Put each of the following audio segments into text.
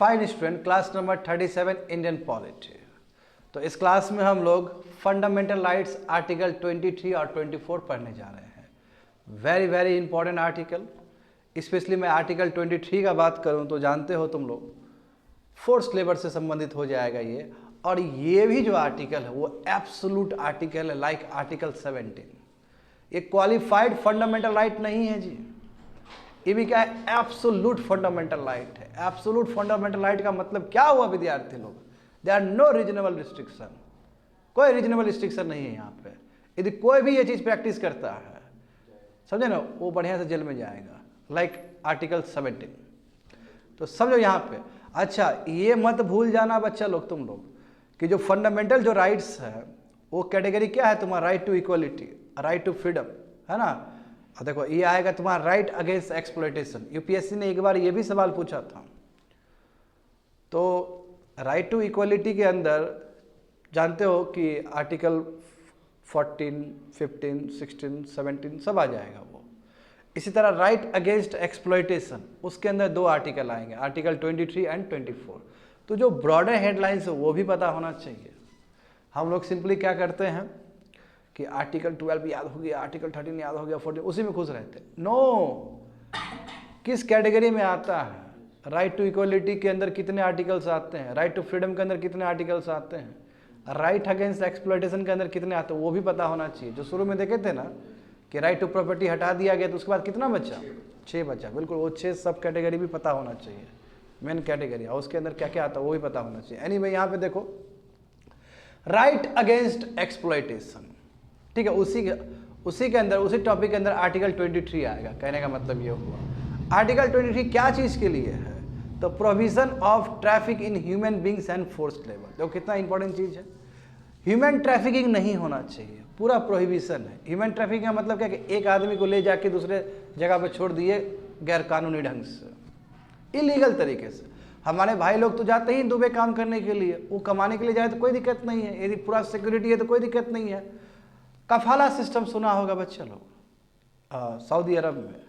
Fine student, class number 37 Indian polity. तो इस class में हम लोग फंडामेंटल राइट्स आर्टिकल 23 और 24 पढ़ने जा रहे हैं। Very very important article. Specially मैं आर्टिकल 23 का बात करूं तो जानते हो तुम लोग फोर्स्ड लेबर से संबंधित हो जाएगा ये। और ये भी जो आर्टिकल है वो एब्सोल्यूट आर्टिकल है, लाइक आर्टिकल 17। ये क्वालिफाइड फंडामेंटल राइट नहीं है जी, ये भी क्या है, एब्सोल्यूट फंडामेंटल राइट है। एब्सोल्यूट फंडामेंटल राइट का मतलब क्या हुआ विद्यार्थी लोग? There are no reasonable restriction, कोई रीजनेबल रिस्ट्रिक्शन नहीं है यहाँ पे। यदि कोई भी ये चीज़ प्रैक्टिस करता है, समझे ना, वो बढ़िया से जेल में जाएगा, लाइक आर्टिकल 17। तो समझो यहाँ पे। अच्छा, ये मत भूल जाना बच्चा लोग, तुम लोग, कि जो फंडामेंटल जो राइट्स है वो कैटेगरी क्या है तुम्हारा? Right to equality, right to freedom, है ना। और देखो ये आएगा तुम्हारा राइट अगेंस्ट एक्सप्लॉयटेशन। यूपीएससी ने एक बार ये भी सवाल पूछा था। तो राइट टू इक्वलिटी के अंदर जानते हो कि आर्टिकल 14, 15, 16, 17 सब आ जाएगा वो। इसी तरह राइट अगेंस्ट एक्सप्लॉयटेशन, उसके अंदर दो आर्टिकल आएंगे, आर्टिकल 23 एंड 24। तो जो ब्रॉडर हेडलाइंस है वो भी पता होना चाहिए। हम लोग सिंपली क्या करते हैं कि आर्टिकल 12 याद हो गया, आर्टिकल 13 याद हो गया, 14, उसी में खुश रहते। नो, किस कैटेगरी में आता है? राइट टू इक्वलिटी के अंदर कितने आर्टिकल्स आते हैं, राइट टू फ्रीडम के अंदर कितने आर्टिकल्स आते हैं, राइट अगेंस्ट एक्सप्लॉयटेशन के अंदर कितने आते हैं, वो भी पता होना चाहिए। जो शुरू में देखे थे ना कि राइट टू प्रॉपर्टी हटा दिया गया, तो उसके बाद कितना बचा? 6 बचा। बिल्कुल, वो 6 सब कैटेगरी भी पता होना चाहिए, मेन कैटेगरी, और उसके अंदर क्या क्या आता है वो भी पता होना चाहिए। एनीवे, यहाँ पे देखो राइट अगेंस्ट एक्सप्लॉयटेशन, ठीक है, उसी के अंदर, उसी टॉपिक के अंदर आर्टिकल 23 आएगा। कहने का मतलब ये हुआ, आर्टिकल 23 क्या चीज़ के लिए है? तो provision of traffic in human beings and forced labour. देखो कितना इंपॉर्टेंट चीज़ है। ह्यूमन ट्रैफिकिंग नहीं होना चाहिए, पूरा प्रोहिबिशन है। ह्यूमन ट्रैफिकिंग का मतलब क्या कि एक आदमी को ले जाके दूसरे जगह पर छोड़ दिए गैर कानूनी ढंग से, इलीगल तरीके से। हमारे भाई लोग तो जाते ही दुबई काम करने के लिए, वो कमाने के लिए जाए तो कोई दिक्कत नहीं है, यदि पूरा सिक्योरिटी है तो कोई दिक्कत नहीं है। कफाला सिस्टम सुना होगा बच्चे लोग, सऊदी अरब में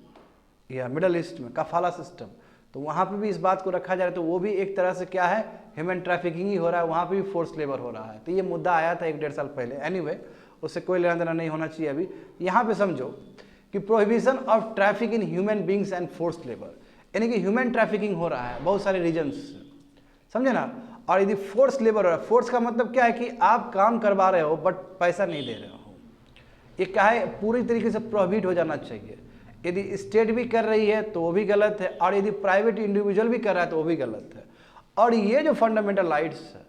या मिडल ईस्ट में कफाला सिस्टम, तो वहाँ पे भी इस बात को रखा जा रहा है। तो वो भी एक तरह से क्या है, ह्यूमन ट्रैफिकिंग ही हो रहा है, वहाँ पे भी फोर्स लेबर हो रहा है। तो ये मुद्दा आया था 1-1.5 साल पहले। एनीवे, उससे कोई लेना देना नहीं होना चाहिए अभी। यहाँ पे समझो कि prohibition of traffic in human beings and force labour, यानी कि ह्यूमन ट्रैफिकिंग हो रहा है बहुत सारे रीजन्स से, समझे ना। और यदि फोर्स लेबर हो रहा है, फोर्स का मतलब क्या है कि आप काम करवा रहे हो बट पैसा नहीं दे रहे हो, ये क्या है, पूरी तरीके से प्रोहिबिट हो जाना चाहिए। यदि स्टेट भी कर रही है तो वो भी गलत है, और यदि प्राइवेट इंडिविजुअल भी कर रहा है तो वो भी गलत है। और ये जो फंडामेंटल राइट्स है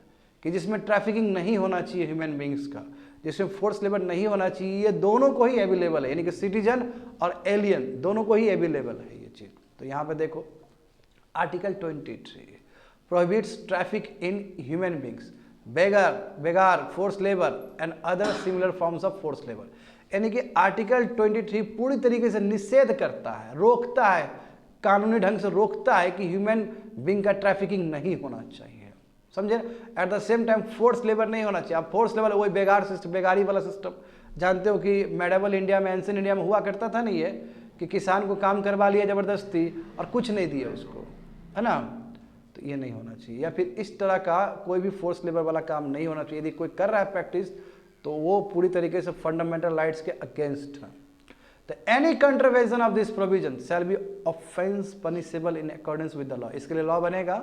कि जिसमें ट्रैफिकिंग नहीं होना चाहिए ह्यूमन बींग्स का, जिसमें फोर्स लेबर नहीं होना चाहिए, ये दोनों को ही अवेलेबल है, यानी कि सिटीजन और एलियन दोनों को ही अवेलेबल है ये चीज़। तो यहाँ पे देखो article 23 prohibits traffic in human beings, begar, force labour and other similar forms of force labour. यानी कि आर्टिकल 23 पूरी तरीके से निषेध करता है, रोकता है, कानूनी ढंग से रोकता है कि ह्यूमन बींग का ट्रैफिकिंग नहीं होना चाहिए, समझे। At the same time force labour नहीं होना चाहिए। अब फोर्स लेबर वही बेगार सिस्टम, बेगारी वाला सिस्टम जानते हो कि मेडिवल इंडिया में, एंशिएंट इंडिया में हुआ करता था नहीं, ये कि किसान को काम करवा लिया ज़बरदस्ती और कुछ नहीं दिया उसको, है ना। तो ये नहीं होना चाहिए, या फिर इस तरह का कोई भी फोर्स लेबर वाला काम नहीं होना चाहिए। यदि कोई कर रहा है प्रैक्टिस तो वो पूरी तरीके से फंडामेंटल राइट्स के अगेंस्ट है। तो any contravention of this provision shall be offence punishable in accordance with the law. इसके लिए लॉ बनेगा,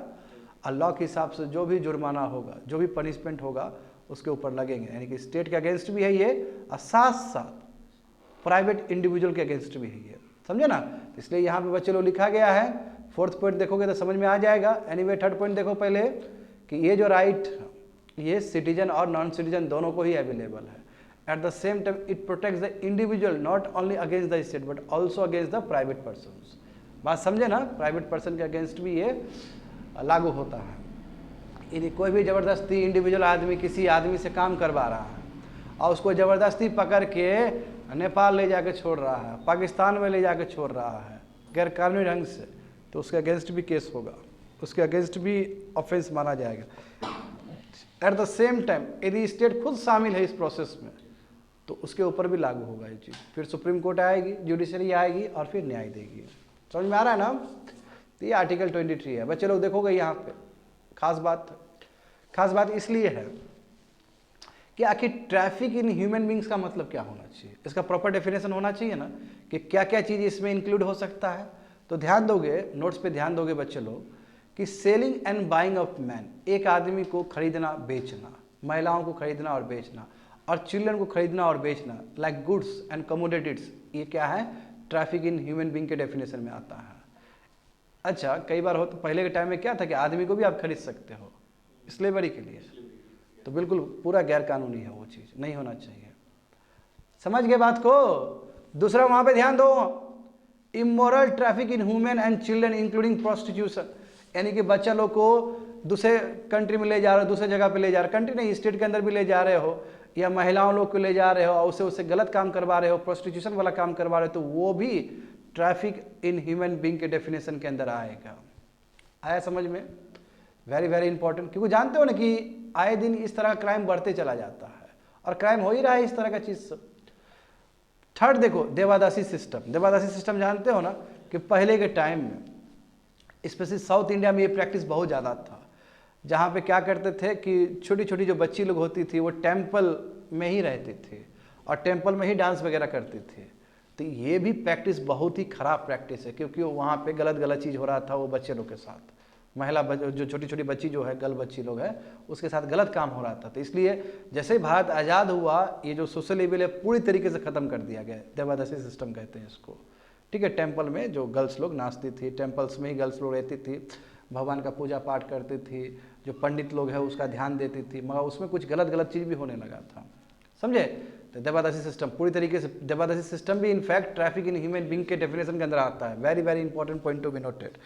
और लॉ के हिसाब से जो भी जुर्माना होगा, जो भी पनिशमेंट होगा उसके ऊपर लगेंगे। यानी कि स्टेट के अगेंस्ट भी है ये, और साथ साथ प्राइवेट इंडिविजुअल के अगेंस्ट भी है ये, समझे ना। इसलिए यहाँ पे बच्चे लोग लिखा गया है। 4th पॉइंट देखोगे तो समझ में आ जाएगा। एनीवे, 3rd पॉइंट देखो पहले कि ये जो राइट, ये सिटीजन और नॉन सिटीजन दोनों को ही अवेलेबल है। At the same time it protects the individual not only against the state but also against the private persons. बात समझे ना, प्राइवेट पर्सन के अगेंस्ट भी ये लागू होता है। यदि कोई भी ज़बरदस्ती इंडिविजुअल आदमी किसी आदमी से काम करवा रहा है और उसको ज़बरदस्ती पकड़ के नेपाल ले जाके छोड़ रहा है, पाकिस्तान में ले जाके छोड़ रहा है गैर कानूनी ढंग से, तो उसके अगेंस्ट भी केस होगा, उसके अगेंस्ट भी ऑफेंस माना जाएगा। एट द सेम टाइम यदि स्टेट खुद शामिल है इस प्रोसेस में तो उसके ऊपर भी लागू होगा ये चीज़। फिर सुप्रीम कोर्ट आएगी, जुडिशरी आएगी और फिर न्याय देगी। समझ में आ रहा है ना। तो ये आर्टिकल 23 है। बच्चे लोग देखोगे यहाँ पे खास बात इसलिए है कि आखिर ट्रैफिक इन ह्यूमन बींग्स का मतलब क्या होना चाहिए, इसका प्रॉपर डेफिनेशन होना चाहिए ना कि क्या क्या चीज़ इसमें इंक्लूड हो सकता है। तो ध्यान दोगे, नोट्स पे ध्यान दोगे बच्चे लोग कि selling and buying of man, एक आदमी को खरीदना बेचना, महिलाओं को खरीदना और बेचना, और चिल्ड्रन को खरीदना और बेचना, लाइक गुड्स एंड कमोडिटीज, ये क्या है, ट्रैफिक इन ह्यूमन बींग के डेफिनेशन में आता है। अच्छा, कई बार हो तो पहले के टाइम में क्या था कि आदमी को भी आप खरीद सकते हो स्लेवरी के लिए, तो बिल्कुल पूरा गैर कानूनी है, वो चीज़ नहीं होना चाहिए। समझ गए बात को। दूसरा वहाँ पे ध्यान दो, immoral traffic in human and children including prostitution, यानी कि बच्चा लोग को दूसरे कंट्री में ले जा रहे हो, दूसरे जगह पे ले जा रहे हो, कंट्री नहीं स्टेट के अंदर भी ले जा रहे हो, या महिलाओं लोग को ले जा रहे हो और उससे गलत काम करवा रहे हो, प्रोस्टिट्यूशन वाला काम करवा रहे हो, तो वो भी ट्रैफिक इन ह्यूमन बींग के डेफिनेशन के अंदर आएगा। आया समझ में? वेरी वेरी इंपॉर्टेंट, क्योंकि जानते हो ना कि आए दिन इस तरह का क्राइम बढ़ते चला जाता है और क्राइम हो ही रहा है इस तरह का चीज़। थर्ड देखो, देवादासी सिस्टम। देवादासी सिस्टम जानते हो ना कि पहले के टाइम में स्पेशली साउथ इंडिया में ये प्रैक्टिस बहुत ज़्यादा था, जहाँ पे क्या करते थे कि छोटी छोटी जो बच्ची लोग होती थी वो टेम्पल में ही रहती थी और टेम्पल में ही डांस वगैरह करती थी। तो ये भी प्रैक्टिस बहुत ही ख़राब प्रैक्टिस है, क्योंकि वहाँ पे गलत चीज़ हो रहा था वो बच्चे लोग के साथ, महिला जो छोटी छोटी बच्ची जो है, गर्ल बच्ची लोग है, उसके साथ गलत काम हो रहा था। तो इसलिए जैसे ही भारत आज़ाद हुआ, ये जो सोशल लेवल है पूरी तरीके से ख़त्म कर दिया गया। देवादासी सिस्टम कहते हैं इसको, ठीक है। टेम्पल में जो गर्ल्स लोग नाचती थी, टेम्पल्स में ही गर्ल्स लोग रहती थी, भगवान का पूजा पाठ करती थी, जो पंडित लोग हैं उसका ध्यान देती थी, मगर उसमें कुछ गलत चीज़ भी होने लगा था, समझे। तो देवादासी सिस्टम पूरी तरीके से, देवादासी सिस्टम भी in fact traffic in human being के डेफिनेशन के अंदर आता है। Very very important point to be noted.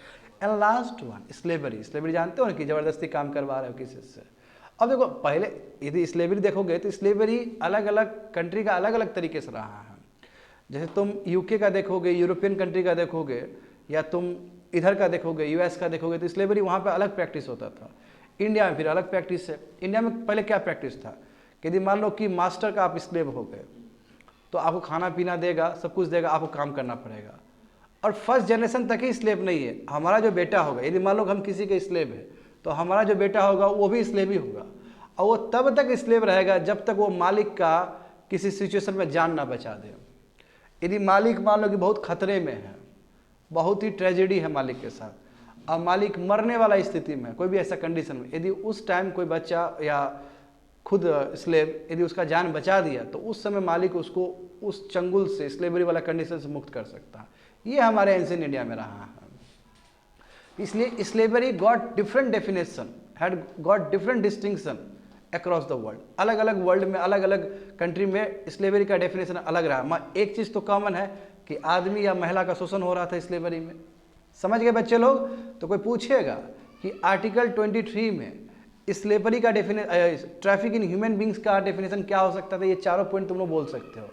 And last one, slavery. Slavery जानते हो ना कि ज़बरदस्ती काम करवा रहे हो किसी से। अब देखो, पहले यदि स्लेवरी देखोगे तो स्लेवरी अलग अलग कंट्री का अलग अलग तरीके से रहा है। जैसे तुम यूके का देखोगे, यूरोपियन कंट्री का देखोगे, या तुम इधर का देखोगे, यूएस का देखोगे, तो स्लेवरी वहाँ पे अलग प्रैक्टिस होता था। इंडिया में फिर अलग प्रैक्टिस है। इंडिया में पहले क्या प्रैक्टिस था कि यदि मान लो कि मास्टर का आप स्लेव हो गए, तो आपको खाना पीना देगा, सब कुछ देगा, आपको काम करना पड़ेगा। और फर्स्ट जनरेशन तक ही स्लेव नहीं है, हमारा जो बेटा होगा, यदि मान लो हम किसी के स्लेव है, तो हमारा जो बेटा होगा वो भी स्लेव ही होगा, और वो तब तक स्लेव रहेगा जब तक वो मालिक का किसी सिचुएशन में जान ना बचा दे। यदि मालिक मान लो कि बहुत खतरे में है, बहुत ही ट्रेजेडी है मालिक के साथ, और मालिक मरने वाला स्थिति में, कोई भी ऐसा कंडीशन में, यदि उस टाइम कोई बच्चा या खुद स्लेव यदि उसका जान बचा दिया, तो उस समय मालिक उसको उस चंगुल से, स्लेवरी वाला कंडीशन से मुक्त कर सकता है। ये हमारे एंशिएंट इंडिया में रहा है। इसलिए slavery got different definition, had got different distinction across the world. अलग अलग वर्ल्ड में, अलग अलग कंट्री में स्लेवरी का डेफिनेशन अलग रहा। एक चीज़ तो कॉमन है कि आदमी या महिला का शोषण हो रहा था स्लेवरी में। समझ गए बच्चे लोग? तो कोई पूछेगा कि आर्टिकल 23 में स्लेवरी का ट्रैफिक इन ह्यूमन बींग्स का डेफिनेशन क्या हो सकता था, ये चारों पॉइंट तुम लोग बोल सकते हो।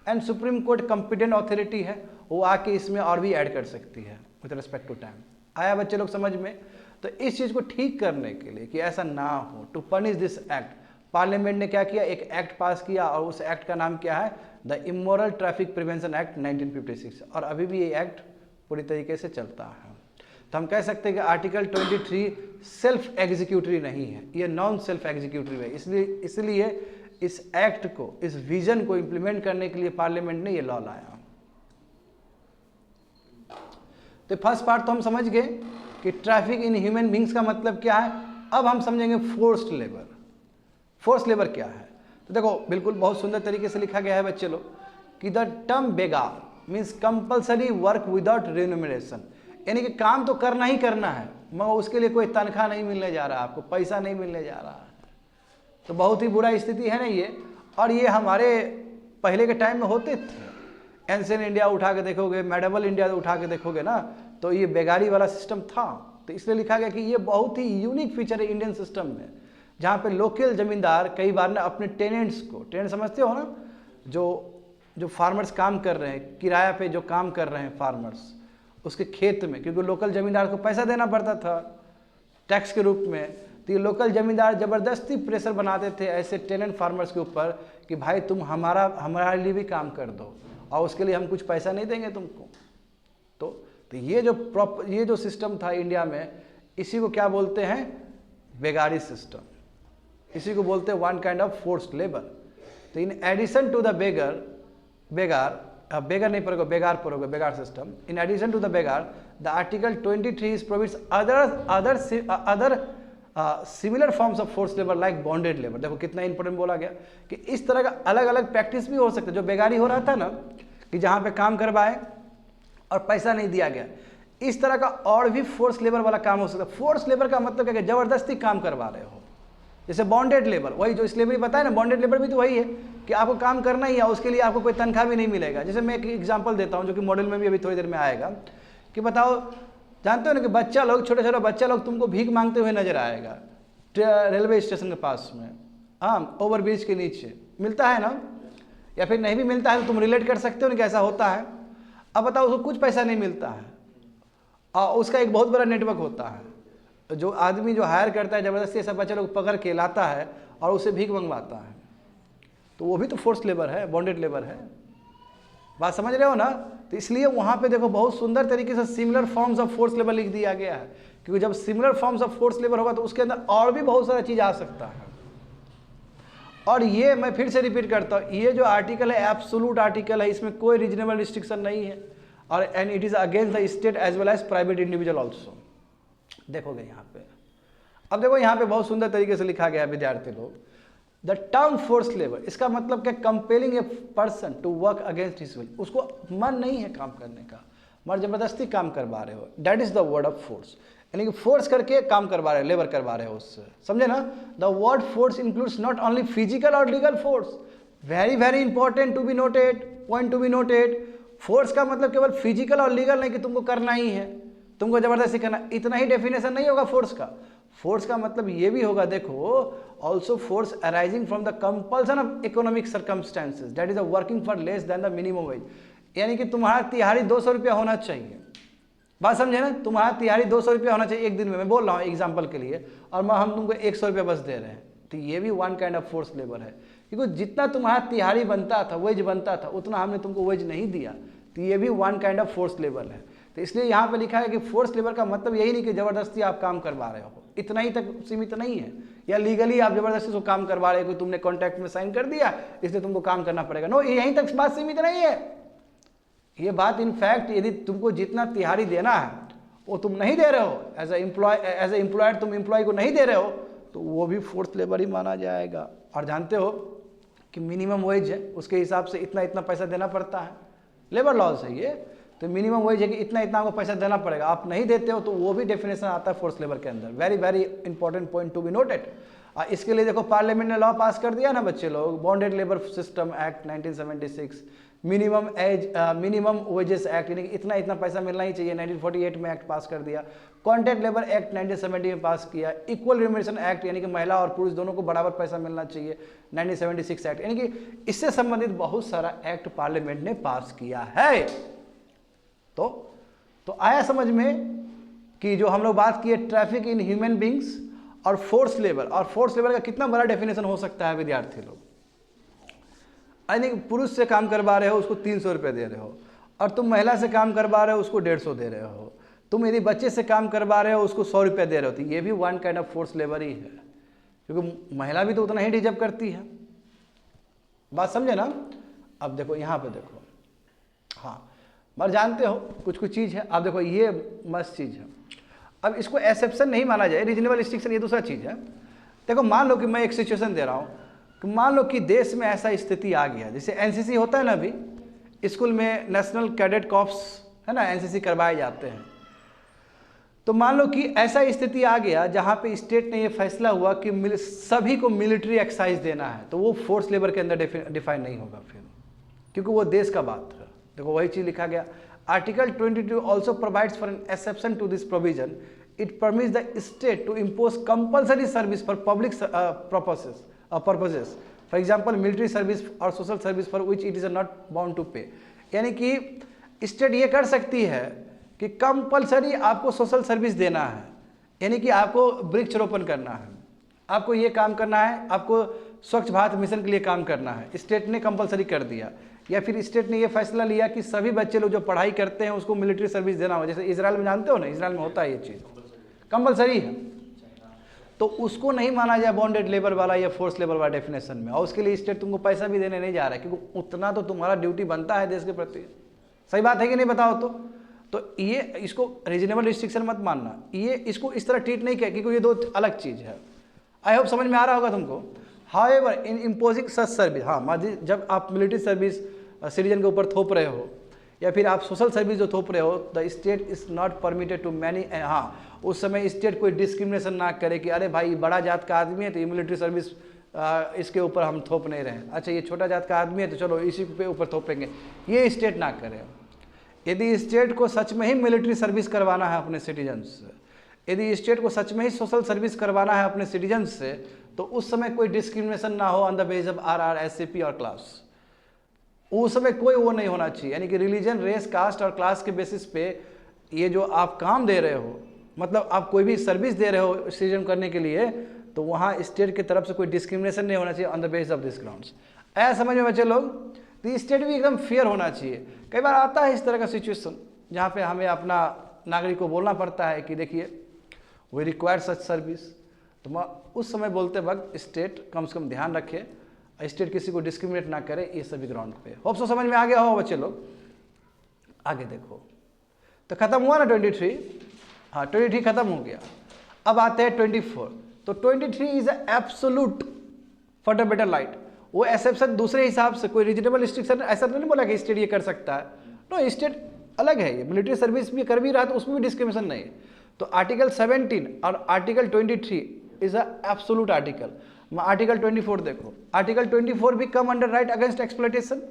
And supreme court competent authority है, वो आके इसमें और भी ऐड कर सकती है विद रिस्पेक्ट टू टाइम। आया बच्चे लोग समझ में? तो इस चीज़ को ठीक करने के लिए कि ऐसा ना हो, to punish this act, parliament ने क्या किया, एक एक्ट पास किया, और उस एक्ट का नाम क्या है, the immoral traffic prevention act 1956। और अभी भी ये एक्ट पूरी तरीके से चलता है। तो हम कह सकते हैं कि आर्टिकल 23 सेल्फ एग्जीक्यूटरी नहीं है, ये नॉन सेल्फ एग्जीक्यूटरी है। इसलिए इस एक्ट को, इस विजन को इम्प्लीमेंट करने के लिए पार्लियामेंट ने ये लॉ लाया। तो फर्स्ट पार्ट तो हम समझ गए कि ट्रैफिक इन ह्यूमन बींग्स का मतलब क्या है। अब हम समझेंगे फोर्स्ड लेबर। फोर्स्ड लेबर क्या है? तो देखो, बिल्कुल बहुत सुंदर तरीके से लिखा गया है बच्चे लोग कि the term begar means compulsory work without remuneration, यानी कि काम तो करना ही करना है, मगर उसके लिए कोई तनख्वाह नहीं मिलने जा रहा, आपको पैसा नहीं मिलने जा रहा है। तो बहुत ही बुरा स्थिति है ना ये। और ये हमारे पहले के टाइम में होते थे। एंशिएंट इंडिया उठा के देखोगे, मेडिवल इंडिया उठा के देखोगे ना, तो ये बेगारी वाला सिस्टम था। तो इसलिए लिखा गया कि ये बहुत ही यूनिक फीचर है इंडियन सिस्टम में, जहाँ पे लोकल जमींदार कई बार ना अपने टेनेंट्स को, टेनेंट समझते हो ना, जो फार्मर्स काम कर रहे हैं, किराया पे जो काम कर रहे हैं फार्मर्स, उसके खेत में, क्योंकि लोकल ज़मींदार को पैसा देना पड़ता था टैक्स के रूप में, तो ये लोकल ज़मींदार ज़बरदस्ती प्रेशर बनाते थे ऐसे टेनेंट फार्मर्स के ऊपर कि भाई तुम हमारे लिए भी काम कर दो और उसके लिए हम कुछ पैसा नहीं देंगे तुमको। तो ये जो सिस्टम था इंडिया में, इसी को क्या बोलते हैं, बेगारी सिस्टम, इसी को बोलते हैं one kind of forced labour. तो in addition to the begar नहीं पड़ेगा, बेगार पड़ोगे, begar system. In addition to the begar the article 23 provides other similar forms of force labour like bonded labour. देखो कितना इंपॉर्टेंट बोला गया कि इस तरह का अलग अलग प्रैक्टिस भी हो सकता है। जो बेगारी हो रहा था ना, कि जहाँ पे काम करवाए और पैसा नहीं दिया गया, इस तरह का और भी फोर्स लेबर वाला काम हो सकता है। फोर्स लेबर का मतलब क्या है, जबरदस्ती काम करवा रहे हो। जैसे बॉन्डेड लेबर, वही जो स्लेवरी बताया ना, बॉन्डेड लेबर भी तो वही है कि आपको काम करना ही है, उसके लिए आपको कोई तनख्वाह भी नहीं मिलेगा। जैसे मैं एक एग्जांपल देता हूँ जो कि मॉडल में भी अभी थोड़ी देर में आएगा, कि बताओ, जानते हो ना कि बच्चा लोग, छोटे छोटे बच्चा लोग तुमको भीख मांगते हुए नजर आएगा रेलवे स्टेशन के पास में, हाँ, ओवर ब्रिज के नीचे मिलता है ना, या फिर नहीं भी मिलता है तो तुम रिलेट कर सकते हो ना कि ऐसा होता है। अब बताओ उसको कुछ पैसा नहीं मिलता है और उसका एक बहुत बड़ा नेटवर्क होता है। जो आदमी जो हायर करता है ज़बरदस्ती ऐसा बच्चा लोग पकड़ के लाता है और उसे भीख मंगवाता है, तो वो भी तो फोर्स लेबर है, बॉन्डेड लेबर है। बात समझ रहे हो ना? तो इसलिए वहाँ पे देखो बहुत सुंदर तरीके से similar forms of force labour लिख दिया गया है, क्योंकि जब similar forms of force labour होगा तो उसके अंदर और भी बहुत सारा चीज़ आ सकता है। और ये मैं फिर से रिपीट करता हूँ, ये जो आर्टिकल है एब्सोल्यूट आर्टिकल है, इसमें कोई रीजनेबल रिस्ट्रिक्शन नहीं है, और and it is against the state as well as private individual also. देखोगे यहाँ पे, अब देखो यहाँ पे बहुत सुंदर तरीके से लिखा गया है विद्यार्थी लोग, द टर्म फोर्स लेबर, इसका मतलब क्या, compelling a person to work against his will, उसको मन नहीं है काम करने का, मगर जबरदस्ती काम करवा रहे हो, that is the word of force. यानी कि फोर्स करके काम करवा रहे हो, लेबर करवा रहे हो उससे, समझे ना? The word force includes not only physical और legal force, very very important to be noted, point to be noted. Force का मतलब केवल फिजिकल और लीगल नहीं कि तुमको करना ही है, तुमको जबरदस्ती करना, इतना ही डेफिनेशन नहीं होगा फोर्स का। फोर्स का मतलब ये भी होगा, देखो, also force arising from the compulsion of economic circumstances that is working for less than the minimum wage. यानी कि तुम्हारा तिहाड़ी 200 रुपया होना चाहिए, बात समझे ना? तुम्हारा तिहाड़ी 200 रुपया होना चाहिए एक दिन में, मैं बोल रहा हूँ एग्जाम्पल के लिए, और हम तुमको 100 रुपया बस दे रहे हैं, तो ये भी one kind of force labour है, क्योंकि जितना तुम्हारा तिहाड़ी बनता था, वेज बनता था, उतना हमने तुमको वेज नहीं दिया, तो ये भी one kind of force labour है। तो इसलिए यहाँ पे लिखा है कि फोर्स लेबर का मतलब यही नहीं कि जबरदस्ती आप काम करवा रहे हो, इतना ही तक सीमित नहीं है, या लीगली आप जबरदस्ती से काम करवा रहे हो, कि तुमने कॉन्ट्रैक्ट में साइन कर दिया इसलिए तुमको काम करना पड़ेगा, नो, यहीं तक बात सीमित नहीं है। ये बात इनफैक्ट यदि तुमको जितना तिहाड़ी देना है वो तुम नहीं दे रहे हो, एज ए एम्प्लॉयर तुम एम्प्लॉय को नहीं दे रहे हो, तो वो भी फोर्स लेबर ही माना जाएगा। और जानते हो कि मिनिमम वेज है, उसके हिसाब से इतना इतना पैसा देना पड़ता है, लेबर लॉ से ये, तो मिनिमम वेज है कि इतना इतना आपको पैसा देना पड़ेगा, आप नहीं देते हो तो वो भी डेफिनेशन आता है फोर्स लेबर के अंदर। Very very important point to be noted. इसके लिए देखो पार्लियामेंट ने लॉ पास कर दिया ना बच्चे लोग, bonded labour system act 1976, minimum wages act, यानी कि इतना इतना पैसा मिलना ही चाहिए, 1948 में एक्ट पास कर दिया। कॉन्ट्रैक्ट लेबर एक्ट 1970 में पास किया। इक्वल रिम्यूनरेशन एक्ट, यानी कि महिला और पुरुष दोनों को बराबर पैसा मिलना चाहिए, 1976 एक्ट, यानी कि इससे संबंधित बहुत सारा एक्ट पार्लियामेंट ने पास किया है। तो आया समझ में कि जो हम लोग बात किए ट्रैफिक इन ह्यूमन बींग्स और फोर्स लेबर, और फोर्स लेबर का कितना बड़ा डेफिनेशन हो सकता है विद्यार्थी लोग। यानी कि पुरुष से काम करवा रहे हो उसको 300 रुपये दे रहे हो, और तुम महिला से काम करवा रहे हो उसको 150 दे रहे हो, तुम यदि बच्चे से काम करवा रहे हो उसको 100 रुपये दे रहे हो, तो ये भी one kind of force labour ही है, क्योंकि महिला भी तो उतना ही डिजर्व करती है। बात समझे ना? अब देखो यहाँ पे देखो, हाँ, मगर जानते हो कुछ कुछ चीज़ है। अब देखो ये मस्त चीज़ है, अब इसको एक्सेप्शन नहीं माना जाए, रीजनेबल रिस्ट्रिक्शन ये दूसरा चीज़ है। देखो मान लो कि मैं एक सिचुएशन दे रहा हूँ कि मान लो कि देश में ऐसा स्थिति आ गया, जैसे एनसीसी होता है ना, अभी स्कूल में नेशनल कैडेट कॉर्प्स है ना, एनसीसी करवाए जाते हैं, तो मान लो कि ऐसा स्थिति आ गया जहाँ पे स्टेट ने ये फैसला हुआ कि सभी को मिलिट्री एक्सरसाइज देना है, तो वो फोर्स लेबर के अंदर डिफाइन नहीं होगा फिर, क्योंकि वो देश का बात है। देखो वही चीज़ लिखा गया, article 22 also provides for an exception to this provision, it permits the state to impose compulsory service for public purposes, for example military service और social service for which it is not bound to pay. यानी कि state ये कर सकती है कि compulsory आपको social service देना है, यानी कि आपको वृक्षारोपण करना है, आपको ये काम करना है, आपको स्वच्छ भारत मिशन के लिए काम करना है, स्टेट ने कंपल्सरी कर दिया। या फिर स्टेट ने ये फैसला लिया कि सभी बच्चे लोग जो पढ़ाई करते हैं उसको मिलिट्री सर्विस देना हो, जैसे इजराइल में जानते हो ना, इजराइल में होता है ये चीज़, कंपल्सरी है। तो उसको नहीं माना जाए बॉन्डेड लेबर वाला या फोर्स लेबर वाला डेफिनेशन में, और उसके लिए स्टेट तुमको पैसा भी देने नहीं जा रहा है, क्योंकि उतना तो तुम्हारा ड्यूटी बनता है देश के प्रति। सही बात है कि नहीं, बताओ तो ये इसको रीजनेबल रिस्ट्रिक्शन मत मानना, ये इसको इस तरह ट्रीट नहीं किया, क्योंकि ये दो अलग चीज़ है। आई होप समझ में आ रहा होगा तुमको। हाउएवर इन इम्पोजिंग सच सर्विस, हाँ जब आप मिलिट्री सर्विस सिटीजन के ऊपर थोप रहे हो, या फिर आप सोशल सर्विस जो थोप रहे हो, the state is not permitted to many, हाँ उस समय स्टेट कोई डिस्क्रिमिनेशन ना करे कि अरे भाई बड़ा जात का आदमी है तो ये मिलिट्री सर्विस इसके ऊपर हम थोप नहीं रहे, अच्छा ये छोटा जात का आदमी है तो चलो इसी पे ऊपर थोपेंगे, ये स्टेट ना करे। यदि स्टेट को सच में ही मिलिट्री सर्विस करवाना है अपने सिटीजन्स से, यदि स्टेट को सच में ही सोशल सर्विस करवाना है अपने सिटीजन्स से, तो उस समय कोई डिस्क्रिमिनेशन ना हो on the base of RR, SCP और क्लास, उस समय कोई वो नहीं होना चाहिए। यानी कि रिलीजन, रेस, कास्ट और क्लास के बेसिस पे ये जो आप काम दे रहे हो, मतलब आप कोई भी सर्विस दे रहे हो सिटीजन करने के लिए, तो वहाँ स्टेट की तरफ से कोई डिस्क्रिमिनेशन नहीं होना चाहिए on the base of this grounds. ऐसा समझ में बच्चे लोग, तो स्टेट भी एकदम फेयर होना चाहिए। कई बार आता है इस तरह का सिचुएशन जहाँ पे हमें अपना नागरिक को बोलना पड़ता है कि देखिए वी रिक्वायर सच सर्विस, तो उस समय बोलते वक्त स्टेट कम से कम ध्यान रखे, स्टेट किसी को डिस्क्रिमिनेट ना करे, ये सभी ग्राउंड पे। होप सो समझ में आ गया हो बच्चे लोग। आगे देखो, तो खत्म हुआ ना 23, हाँ 23 खत्म हो गया। अब आते हैं 24, तो 23 इज एब्सोल्यूट फंडामेंटल राइट। वो एक्सेप्शन दूसरे हिसाब से, कोई रीजनेबल रिस्ट्रिक्शन ऐसा नहीं बोला कि स्टेट ये कर सकता है, नो, स्टेट अलग है, ये मिलिट्री सर्विस भी कर भी रहा है तो उसमें भी डिस्क्रिमिनेशन नहीं है। तो आर्टिकल 17 और article 23 is a absolute article. Article 24 देखो, आर्टिकल 24 भी come under right against exploitation,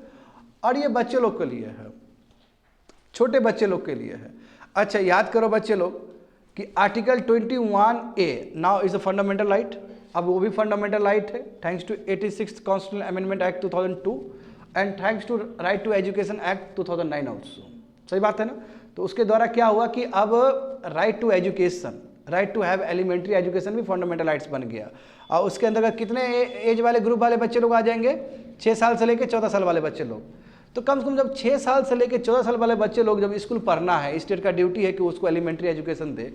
और ये बच्चे लोग के लिए है, छोटे बच्चे लोग के लिए है। अच्छा याद करो बच्चे लोग कि article 21A now is a fundamental right, अब वो भी फंडामेंटल राइट है thanks to 86th constitutional amendment act 2002 and thanks to right to education act 2009 also. सही बात है ना। तो उसके द्वारा क्या हुआ कि अब right to education, right to have elementary education भी फंडामेंटल राइट्स बन गया। और उसके अंदर कितने एज वाले ग्रुप वाले बच्चे लोग आ जाएंगे, 6 साल से लेकर 14 साल वाले बच्चे लोग। तो कम से कम जब 6 साल से लेकर 14 साल वाले बच्चे लोग जब स्कूल पढ़ना है, स्टेट का ड्यूटी है कि उसको एलिमेंट्री एजुकेशन दे,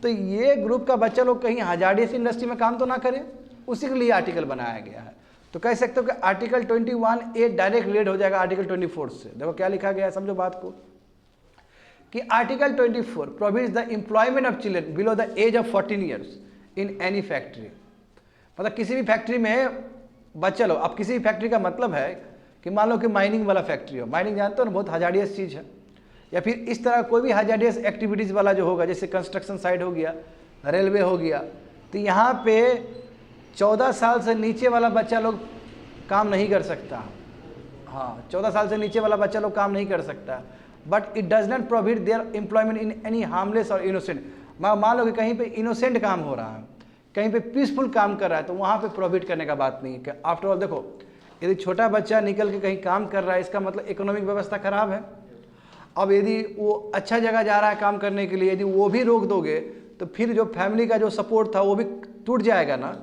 तो ये ग्रुप का बच्चा लोग कहीं हजार्डियस इंडस्ट्री में काम तो ना करे, उसी के लिए आर्टिकल बनाया गया है। तो कह सकते हो कि आर्टिकल 21A डायरेक्ट रिलेट हो जाएगा आर्टिकल 24 से। देखो क्या लिखा गया है, समझो बात को, कि article 24 prohibits the employment of children below the age of 14 years in any factory. मतलब किसी भी फैक्ट्री में बच्चा लोग, अब किसी भी फैक्ट्री का मतलब है कि मान लो कि माइनिंग वाला फैक्ट्री हो, माइनिंग जानते हो ना, बहुत हजार्डियस चीज़ है, या फिर इस तरह कोई भी हजार्डियस एक्टिविटीज़ वाला जो होगा, जैसे कंस्ट्रक्शन साइट हो गया, रेलवे हो गया, तो यहाँ पे 14 साल से नीचे वाला बच्चा लोग काम नहीं कर सकता। हाँ 14 साल से नीचे वाला बच्चा लोग काम नहीं कर सकता, but it does not prohibit there employment in any harmless और इनोसेंट। मान लो कि कहीं पे इनोसेंट काम हो रहा है, कहीं पे पीसफुल काम कर रहा है, तो वहाँ पे प्रोहिबिट करने का बात नहीं है। आफ्टर ऑल देखो, यदि छोटा बच्चा निकल के कहीं काम कर रहा है, इसका मतलब इकोनॉमिक व्यवस्था खराब है। अब यदि वो अच्छा जगह जा रहा है काम करने के लिए, यदि वो भी रोक दोगे तो फिर जो फैमिली का जो सपोर्ट था वो भी टूट जाएगा ना।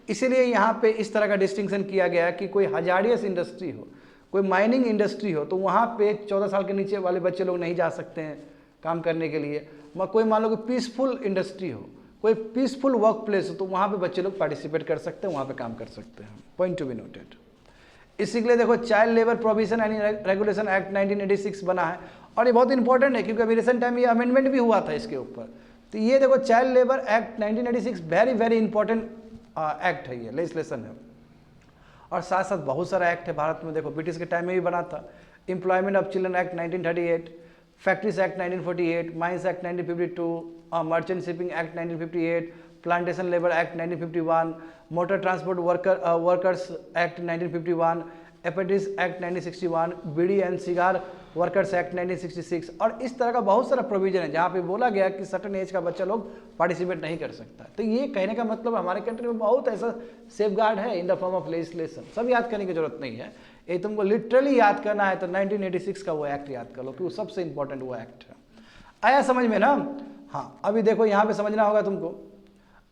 इसीलिए यहाँ पे इस तरह का डिस्टिंक्शन किया गया कि कोई हजार्डियस इंडस्ट्री हो, कोई माइनिंग इंडस्ट्री हो, तो वहाँ पे 14 साल के नीचे वाले बच्चे लोग नहीं जा सकते हैं काम करने के लिए। कोई मान लो कि पीसफुल इंडस्ट्री हो, कोई पीसफुल वर्क प्लेस हो, तो वहाँ पे बच्चे लोग पार्टिसिपेट कर सकते हैं, वहाँ पे काम कर सकते हैं। Point to be noted. इसी के लिए देखो child labour provision and regulation act 1986 बना है, और ये बहुत इंपॉर्टेंट है क्योंकि अभी रिसेंट टाइम ये अमेंडमेंट भी हुआ था इसके ऊपर। तो ये देखो child labour act 1986 very very important act है, ये लेजिस्लेशन है। और साथ साथ बहुत सारा एक्ट है भारत में, देखो ब्रिटिश के टाइम में भी बना था। Employment of children act 1938, factories act 1948, mines act 1952, merchant shipping act 1958, plantation labour act 1951, motor transport workers act 1951, apprentice act 1961, bidi and cigar workers act 1966। और इस तरह का बहुत सारा प्रोविजन है जहाँ पे बोला गया कि सर्टेन एज का बच्चा लोग पार्टिसिपेट नहीं कर सकता। तो ये कहने का मतलब हमारे कंट्री में बहुत ऐसा सेफ गार्ड है in the form of legislation. सब याद करने की जरूरत नहीं है, ये तुमको लिटरली याद करना है तो 1986 का वो एक्ट याद कर लो कि वो सबसे इंपॉर्टेंट वो एक्ट है। आया समझ में ना। हाँ अभी देखो यहाँ पे समझना होगा तुमको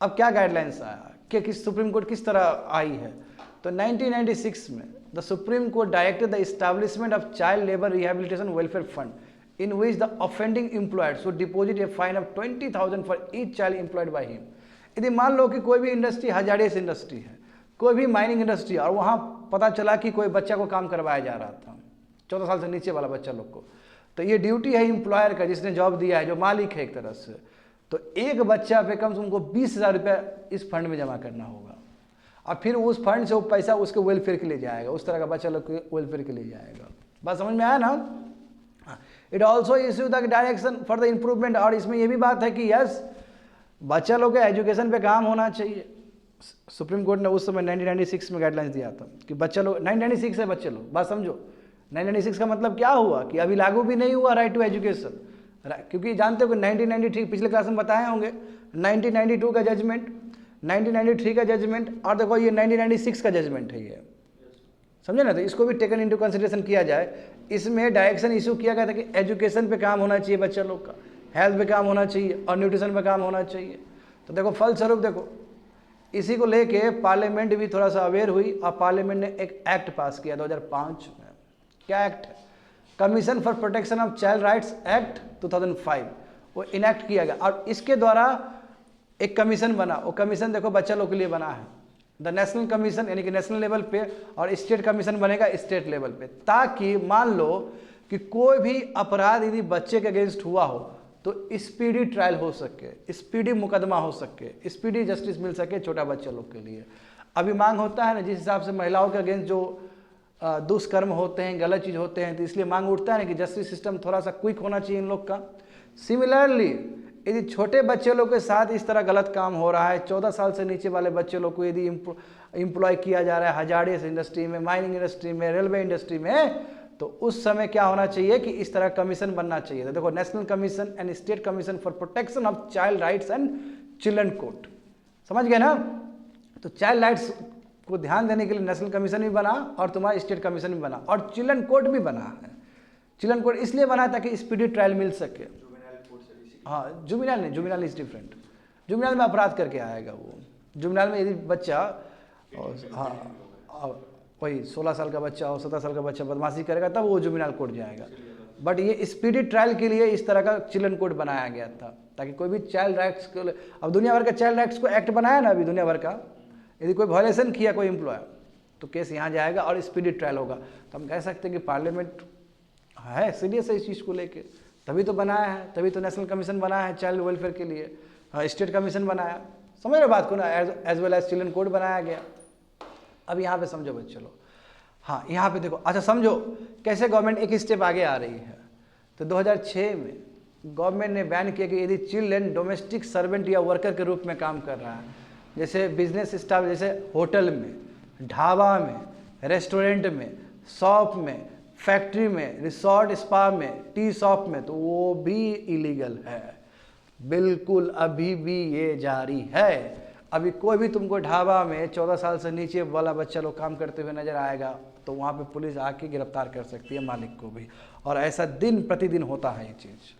अब क्या गाइडलाइंस आया कि किस सुप्रीम कोर्ट किस तरह आई है। तो 1996 में the supreme court directed the establishment of child labour rehabilitation welfare fund in which the offending employed should deposit a fine of 20,000 for each child employed by him यदि मान लो कि कोई भी इंडस्ट्री हजारियस इंडस्ट्री है, कोई भी mining industry, और वहाँ पता चला कि कोई बच्चा को काम करवाया जा रहा था, 14 साल से नीचे वाला बच्चा लोग को, तो ये ड्यूटी है एम्प्लॉयर का जिसने जॉब दिया है, जो मालिक है एक तरह से, तो एक बच्चा पे कम से कम उनको 20,000 रुपया इस फंड में जमा करना होगा, और फिर उस फंड से वो पैसा उसके वेलफेयर के लिए जाएगा, उस तरह का बच्चा लोग के वेलफेयर के लिए जाएगा। बात समझ में आया ना? It also issue the direction for the improvement, और इसमें ये भी बात है कि यस बच्चा लोग के एजुकेशन पे काम होना चाहिए। सुप्रीम कोर्ट ने उस समय 1996 में गाइडलाइंस दिया था कि बच्चा लोग, 1996 है बच्चे लोग, बात समझो, 1996 का मतलब क्या हुआ कि अभी लागू भी नहीं हुआ राइट टू एजुकेशन, क्योंकि जानते हो कि 1993 पिछले क्लास में बताए होंगे, 1992 का जजमेंट, 1993 का जजमेंट, और देखो ये 1996 का जजमेंट है ये, समझे ना? तो इसको भी टेकन इनटू कंसिडरेशन किया जाए। इसमें डायरेक्शन इशू किया गया था कि एजुकेशन पे काम होना चाहिए बच्चा लोग का, हेल्थ पे काम होना चाहिए और न्यूट्रिशन पे काम होना चाहिए। तो देखो फलस्वरूप देखो इसी को लेके पार्लियामेंट भी थोड़ा सा अवेयर हुई और पार्लियामेंट ने एक एक्ट पास किया 2005 में। क्या एक्ट है? Commission for protection of child rights act 2005, वो इनैक्ट किया गया और इसके द्वारा एक कमीशन बना। वो कमीशन देखो बच्चा लोग के लिए बना है, द नेशनल कमीशन, यानी कि नेशनल लेवल पे, और स्टेट कमीशन बनेगा स्टेट लेवल पे, ताकि मान लो कि कोई भी अपराध यदि बच्चे के अगेंस्ट हुआ हो तो स्पीडी ट्रायल हो सके, स्पीडी मुकदमा हो सके, स्पीडी जस्टिस मिल सके छोटा बच्चा लोग के लिए। अभी मांग होता है ना, जिस हिसाब से महिलाओं के अगेंस्ट जो दुष्कर्म होते हैं, गलत चीज़ होते हैं, तो इसलिए मांग उठता है ना कि जस्टिस सिस्टम थोड़ा सा क्विक होना चाहिए इन लोग का। सिमिलरली यदि छोटे बच्चे लोग के साथ इस तरह गलत काम हो रहा है, 14 साल से नीचे वाले बच्चे लोग को यदि एम्प्लॉय किया जा रहा है हजारियस इंडस्ट्री में, माइनिंग इंडस्ट्री में, रेलवे इंडस्ट्री में, तो उस समय क्या होना चाहिए कि इस तरह कमीशन बनना चाहिए। तो देखो national commission and state commission for protection of child rights and children court, समझ गए ना? तो चाइल्ड राइट्स को ध्यान देने के लिए नेशनल कमीशन भी बना और तुम्हारा स्टेट कमीशन भी बना और चिल्ड्रन कोर्ट भी बना है। चिल्ड्रन कोर्ट इसलिए बना ताकि स्पीडी ट्रायल मिल सके। हाँ, जुबिनाल नहीं, जुबिनाल इज डिफरेंट। जुबिनाल में अपराध करके आएगा वो। जुबिनाल में यदि बच्चा, हाँ वही 16 साल का बच्चा और 17 साल का बच्चा बदमाशी करेगा तब वो जुबिनाल कोर्ट जाएगा। बट ये स्पीडी ट्रायल के लिए इस तरह का चिल्ड्रन कोर्ट बनाया गया था ताकि कोई भी चाइल्ड राइट्स को, अब दुनिया भर का चाइल्ड राइट्स को एक्ट बनाया ना अभी दुनिया भर का, यदि कोई वायलेशन किया कोई एम्प्लॉय तो केस यहाँ जाएगा और स्पीडी ट्रायल होगा। तो हम कह सकते हैं कि पार्लियामेंट है सीरियस है इस चीज़ को लेके, तभी तो बनाया है, तभी तो नेशनल कमीशन बनाया है चाइल्ड वेलफेयर के लिए, स्टेट कमीशन बनाया, समझ रहे बात को ना, as well as children code बनाया गया। अब यहाँ पे समझो बच्चे लोग, हाँ यहाँ पे देखो, अच्छा समझो कैसे गवर्नमेंट एक स्टेप आगे आ रही है। तो 2006 में गवर्नमेंट ने बैन किया कि यदि चिल्ड्रन डोमेस्टिक सर्वेंट या वर्कर के रूप में काम कर रहा है, जैसे बिजनेस स्टाफ, जैसे होटल में, ढाबा में, रेस्टोरेंट में, शॉप में, फैक्ट्री में, रिसोर्ट स्पा में, टी शॉप में, तो वो भी इलीगल है, बिल्कुल अभी भी ये जारी है। अभी कोई भी तुमको ढाबा में 14 साल से नीचे वाला बच्चा लोग काम करते हुए नजर आएगा तो वहाँ पे पुलिस आके गिरफ्तार कर सकती है मालिक को भी, और ऐसा दिन प्रतिदिन होता है ये चीज़।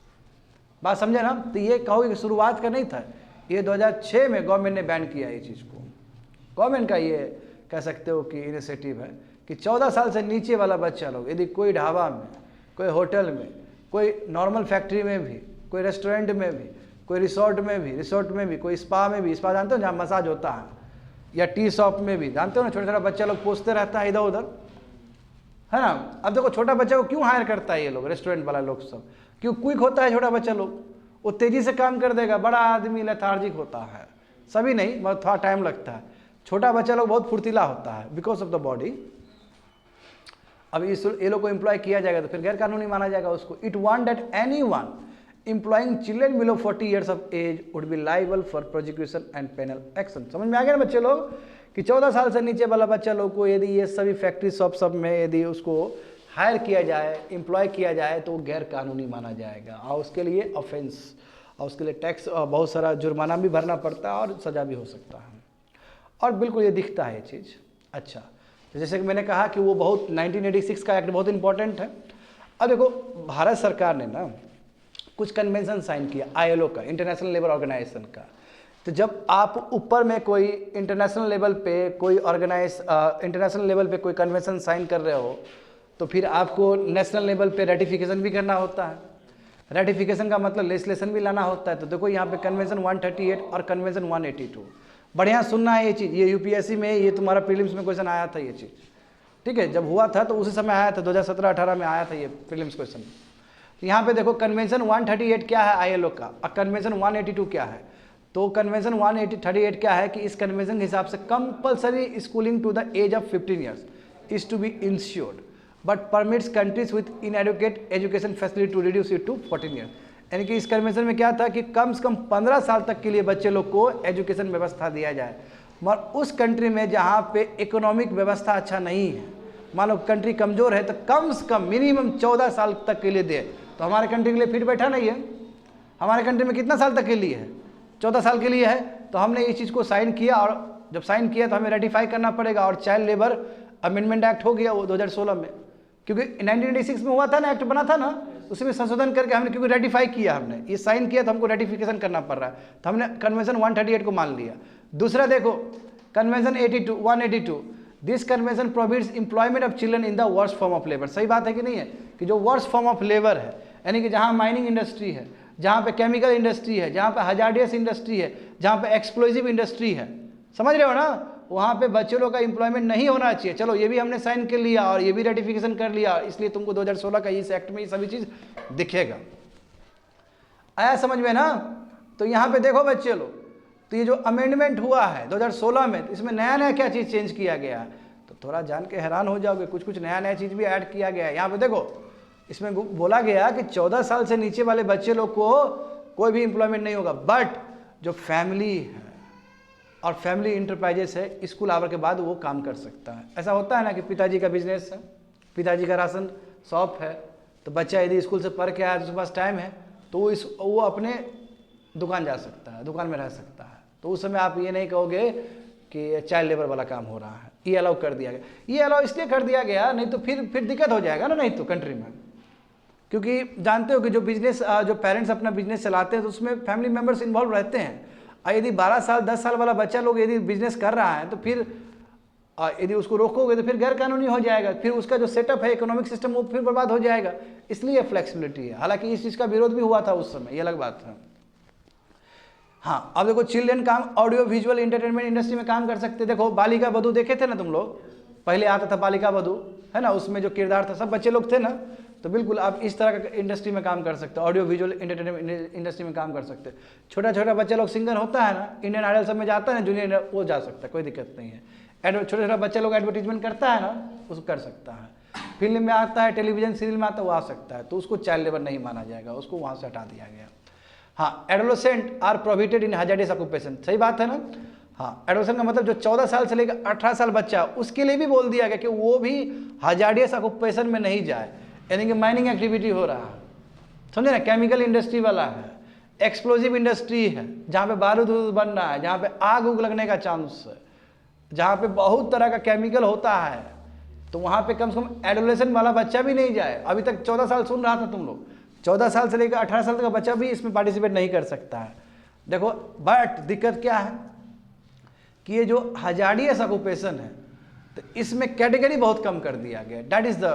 बात समझे ना? तो ये कहो कि शुरुआत का नहीं था, ये 2006 में गवर्नमेंट ने बैन किया ये चीज़ को। गवर्नमेंट का ये कह सकते हो कि इनिशिएटिव है कि 14 साल से नीचे वाला बच्चा लोग यदि कोई ढाबा में, कोई होटल में, कोई नॉर्मल फैक्ट्री में भी, कोई रेस्टोरेंट में भी, कोई रिसोर्ट में भी, कोई स्पा में भी, स्पा जानते हो जहाँ मसाज होता है, या टी शॉप में भी, जानते हो ना, छोटा छोटा बच्चा लोग पूछते रहता है इधर उधर, है ना? अब देखो छोटा बच्चा को क्यों हायर करता है ये लोग, रेस्टोरेंट वाला लोग सब, क्यों क्विक होता है छोटा बच्चा लोग, वो तेज़ी से काम कर देगा। बड़ा आदमी लेथार्जिक होता है, सभी नहीं, मतलब थोड़ा टाइम लगता है। छोटा बच्चा लोग बहुत फुर्तीला होता है बिकॉज ऑफ द बॉडी। अब इस ये लोग को एम्प्लॉय किया जाएगा तो फिर गैर कानूनी माना जाएगा उसको। It want that anyone employing children below 40 years of age would be liable for prosecution and penal action। समझ में आ गया ना बच्चे लोग कि 14 साल से नीचे वाला बच्चा लोग को यदि ये सभी फैक्ट्री शॉप सब में यदि उसको हायर किया जाए, एम्प्लॉय किया जाए तो गैर कानूनी माना जाएगा और उसके लिए ऑफेंस, और उसके लिए टैक्स और बहुत सारा जुर्माना भी भरना पड़ता है और सज़ा भी हो सकता है। और बिल्कुल ये दिखता है ये चीज़। अच्छा, तो जैसे कि मैंने कहा कि वो बहुत 1986 का एक्ट बहुत इंपॉर्टेंट है। अब देखो भारत सरकार ने ना कुछ कन्वेंशन साइन किया ILO का, इंटरनेशनल लेबर ऑर्गेनाइजेशन का। तो जब आप ऊपर में कोई इंटरनेशनल लेवल पे कोई इंटरनेशनल लेवल पे कोई कन्वेंशन साइन कर रहे हो तो फिर आपको नेशनल लेवल पे रेटिफिकेशन भी करना होता है। रेटिफिकेशन का मतलब लेजिस्लेशन भी लाना होता है। तो देखो यहाँ पे कन्वेंशन 138 और कन्वेंशन 182, बढ़िया सुनना है ये चीज़, ये यूपीएससी में, ये तुम्हारा प्रीलिम्स में क्वेश्चन आया था ये चीज़, ठीक है। जब हुआ था तो उसी समय आया था, 2017-18 में आया था ये प्रीलिम्स क्वेश्चन। तो यहाँ पे देखो कन्वेंशन 138 क्या है आईएलओ का, और कन्वेंशन 182 क्या है। तो कन्वेंशन 138 क्या है कि इस कन्वेंशन के हिसाब से compulsory schooling to the age of 15 years is to be ensured but permits countries with inadequate education facility to reduce it to 14 years. यानी कि इस कन्वेंशन में क्या था कि कम से कम 15 साल तक के लिए बच्चे लोग को एजुकेशन व्यवस्था दिया जाए, मगर उस कंट्री में जहाँ पे इकोनॉमिक व्यवस्था अच्छा नहीं है, मान लो कंट्री कमज़ोर है, तो कम से कम मिनिमम 14 साल तक के लिए दे। तो हमारे कंट्री के लिए फिट बैठा नहीं है, हमारे कंट्री में कितना साल तक के लिए है, 14 साल के लिए है। तो हमने इस चीज़ को साइन किया, और जब साइन किया तो हमें रेटिफाई करना पड़ेगा। और चाइल्ड लेबर अमेंडमेंट एक्ट हो गया वो 2016 में, क्योंकि 1996 में हुआ था ना, एक्ट बना था ना, उसमें संशोधन करके हमने, क्योंकि रेटिफाई किया, हमने ये साइन किया तो हमको रेटिफिकेशन करना पड़ रहा है, तो हमने कन्वेंशन 138 को मान लिया। दूसरा देखो convention 182, this convention prohibits employment of children in the worst form of labour. सही बात है कि नहीं है, कि जो वर्स्ट फॉर्म ऑफ लेबर है, यानी कि जहाँ माइनिंग इंडस्ट्री है, जहाँ पे केमिकल इंडस्ट्री है, जहाँ पे हजार्डियस इंडस्ट्री है, जहाँ पे एक्सप्लोजिव इंडस्ट्री है, समझ रहे हो ना, वहाँ पे बच्चों लोग का एम्प्लॉयमेंट नहीं होना चाहिए। चलो ये भी हमने साइन कर लिया और ये भी रेटिफिकेशन कर लिया, इसलिए तुमको 2016 का इस एक्ट में ये सभी चीज़ दिखेगा। आया समझ में ना। तो यहाँ पे देखो बच्चे लोग, तो ये जो अमेंडमेंट हुआ है 2016 में, तो इसमें नया नया क्या चीज़ चेंज किया गया है, तो थोड़ा जान के हैरान हो जाओगे, कुछ कुछ नया नया चीज़ भी ऐड किया गया है। यहाँ पे देखो इसमें बोला गया कि 14 साल से नीचे वाले बच्चे लोग को कोई भी एम्प्लॉयमेंट नहीं होगा, बट जो फैमिली है और फैमिली इंटरप्राइजेस है, स्कूल आवर के बाद वो काम कर सकता है। ऐसा होता है ना कि पिताजी का बिजनेस है, पिताजी का राशन शॉप है, तो बच्चा यदि स्कूल से पढ़ के आया तो उसके पास टाइम है, तो वो अपने दुकान जा सकता है, दुकान में रह सकता है। तो उस समय आप ये नहीं कहोगे कि चाइल्ड लेबर वाला काम हो रहा है, ये अलाउ कर दिया गया। ये अलाउ इसलिए कर दिया गया, नहीं तो फिर दिक्कत हो जाएगा ना, नहीं तो कंट्री में, क्योंकि जानते हो कि जो बिजनेस, जो पेरेंट्स अपना बिजनेस चलाते हैं तो उसमें फैमिली मेम्बर्स इन्वॉल्व रहते हैं। और यदि 12 साल 10 साल वाला बच्चा लोग यदि बिजनेस कर रहा है, तो फिर यदि उसको रोकोगे तो फिर गैर कानूनी हो जाएगा, फिर उसका जो सेटअप है इकोनॉमिक सिस्टम वो फिर बर्बाद हो जाएगा। इसलिए फ्लेक्सिबिलिटी है। हालांकि इस चीज़ का विरोध भी हुआ था उस समय, ये अलग बात है। हाँ, अब देखो चिल्ड्रन काम ऑडियो विजुअल इंटरटेनमेंट इंडस्ट्री में काम कर सकते। देखो बालिका बधू देखे थे ना तुम लोग, पहले आता था बालिका बधू, है ना, उसमें जो किरदार था सब बच्चे लोग थे ना। तो बिल्कुल आप इस तरह का इंडस्ट्री में काम कर सकते हो, ऑडियो विजुअल इंटरटेनमेंट इंडस्ट्री में काम कर सकते हो। छोटा छोटा बच्चा लोग सिंगर होता है ना, इंडियन आइडल सब में जाता है ना, जूनियर, वो जा सकता है, कोई दिक्कत नहीं है। छोटा छोटा बच्चा लोग एडवर्टीजमेंट करता है ना, उसको कर सकता है। फिल्म में आता है, टेलीविजन सीरियल में आता है, वो आ सकता है, तो उसको चाइल्ड लेबर नहीं माना जाएगा, उसको वहाँ से हटा दिया गया। हाँ, adolescent are prohibited in hazardous occupation, सही बात है ना। हाँ, एडोलेसेंट का मतलब जो 14 साल से लेकर 18 साल बच्चा, उसके लिए भी बोल दिया गया कि वो भी हजार्डियस ऑक्यूपेशन में नहीं जाए, यानी कि माइनिंग एक्टिविटी हो रहा है, समझे ना, केमिकल इंडस्ट्री वाला है, एक्सप्लोजिव इंडस्ट्री है, जहाँ पे बारूद बन रहा है, जहाँ पे आग उग लगने का चांस है, जहाँ पे बहुत तरह का केमिकल होता है, तो वहाँ पे कम से कम एडोलेसेंट वाला बच्चा भी नहीं जाए। अभी तक 14 साल सुन रहा था तुम लोग, 14 साल से लेकर 18 साल तक का बच्चा भी इसमें पार्टिसिपेट नहीं कर सकता है। देखो बट दिक्कत क्या है कि ये जो हजार्डियस ऑक्यूपेशन है, तो इसमें कैटेगरी बहुत कम कर दिया गया, दैट इज द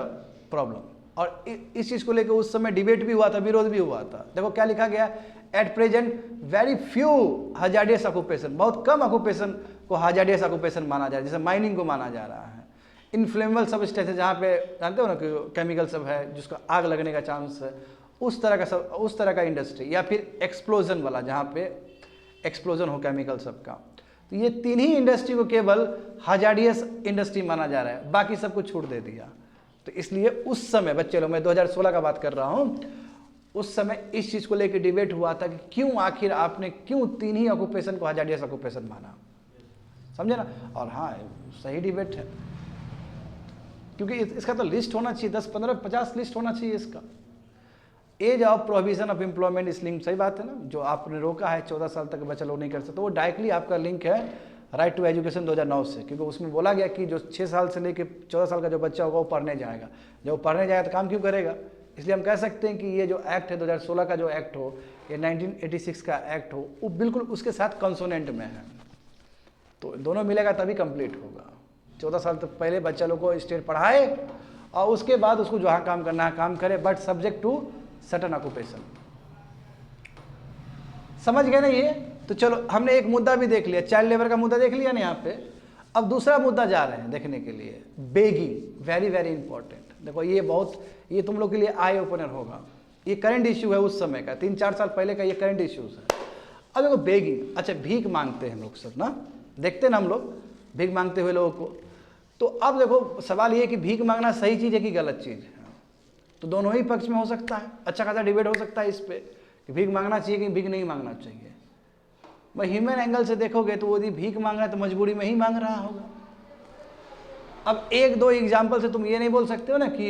प्रॉब्लम। और इस चीज़ को लेकर उस समय डिबेट भी हुआ था, विरोध भी हुआ था। देखो क्या लिखा गया, at present very few hazardous occupation, बहुत कम ऑक्यूपेशन को हजार्डियस ऑक्यूपेशन माना जा रहा है, जैसे माइनिंग को माना जा रहा है। इनफ्लेमेबल सबस्टेंस, जहाँ पे जानते हो ना कि केमिकल सब है जिसका आग लगने का चांस है, उस तरह का इंडस्ट्री, या फिर एक्सप्लोजन वाला, जहाँ पे एक्सप्लोजन हो केमिकल सब का। तो ये तीन ही इंडस्ट्री को केवल हजार्डियस इंडस्ट्री माना जा रहा है, बाकी सबको छूट दे दिया। तो इसलिए उस समय बच्चे लोग, मैं 2016 का बात कर रहा हूँ, उस समय इस चीज़ को लेकर डिबेट हुआ था कि क्यों आखिर आपने क्यों तीन ही ऑक्यूपेशन को हजार्डियस ऑक्यूपेशन माना, समझे ना। और हाँ, सही डिबेट है, क्योंकि इसका तो लिस्ट होना चाहिए, 10 15 50 लिस्ट होना चाहिए इसका। Age of prohibition of employment is link, सही बात है ना, जो आपने रोका है 14 साल तक बच्चा लोग नहीं कर सकते, तो वो डायरेक्टली आपका लिंक है राइट टू एजुकेशन 2009 से, क्योंकि उसमें बोला गया कि जो 6 साल से लेकर 14 साल का जो बच्चा होगा वो पढ़ने जाएगा। जब वो पढ़ने जाएगा तो काम क्यों करेगा। इसलिए हम कह सकते हैं कि ये जो एक्ट है 2016 का जो एक्ट हो, ये 1986 का एक्ट हो, वो बिल्कुल उसके साथ कंसोनेंट में है। तो दोनों मिलेगा तभी कंप्लीट होगा। 14 साल तक पहले बच्चा लोग को स्टेट पढ़ाए और उसके बाद उसको जहाँ काम करना है काम करे, but subject to certain occupation. समझ गए ना ये? तो चलो हमने एक मुद्दा भी देख लिया, चाइल्ड लेबर का मुद्दा देख लिया ना यहाँ पे। अब दूसरा मुद्दा जा रहे हैं देखने के लिए, बेगिंग, वेरी वेरी इंपॉर्टेंट। देखो ये तुम लोग के लिए आई ओपनर होगा। ये करंट इश्यू है उस समय का, 3-4 साल पहले का ये करंट इश्यूज है। अब देखो बेगिंग, अच्छा भीख मांगते हैं हम लोग सब ना, देखते हैं ना हम लोग भीख मांगते हुए लोगों को। तो अब देखो सवाल ये कि भीख मांगना सही चीज़ है कि गलत चीज़ है? तो दोनों ही पक्ष में हो सकता है, अच्छा खासा डिबेट हो सकता है इस पर कि भीख मांगना चाहिए कि भीख नहीं मांगना चाहिए। भाई ह्यूमन एंगल से देखोगे तो वो यदि भीख मांग रहा है तो मजबूरी में ही मांग रहा होगा। अब 1-2 एग्जाम्पल से तुम ये नहीं बोल सकते हो ना कि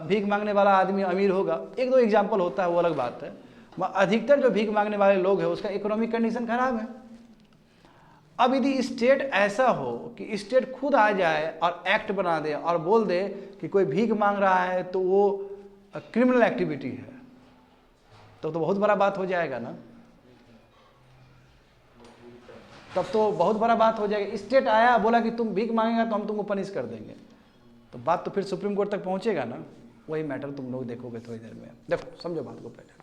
भीख मांगने वाला आदमी अमीर होगा। 1-2 एग्जाम्पल होता है वो अलग बात है, अधिकतर जो भीख मांगने वाले लोग हैं उसका इकोनॉमिक कंडीशन खराब है। अब यदि स्टेट ऐसा हो कि स्टेट खुद आ जाए और एक्ट बना दे और बोल दे कि कोई भीख मांग रहा है तो वो क्रिमिनल एक्टिविटी है, तो बहुत बड़ा बात हो जाएगा ना, तब तो बहुत बड़ा बात हो जाएगा। स्टेट आया बोला कि तुम भीख मांगेगा तो हम तुमको पनिश कर देंगे, तो बात तो फिर सुप्रीम कोर्ट तक पहुंचेगा ना। वही मैटर तुम लोग देखोगे थोड़ी देर में। देखो समझो बात को पहले।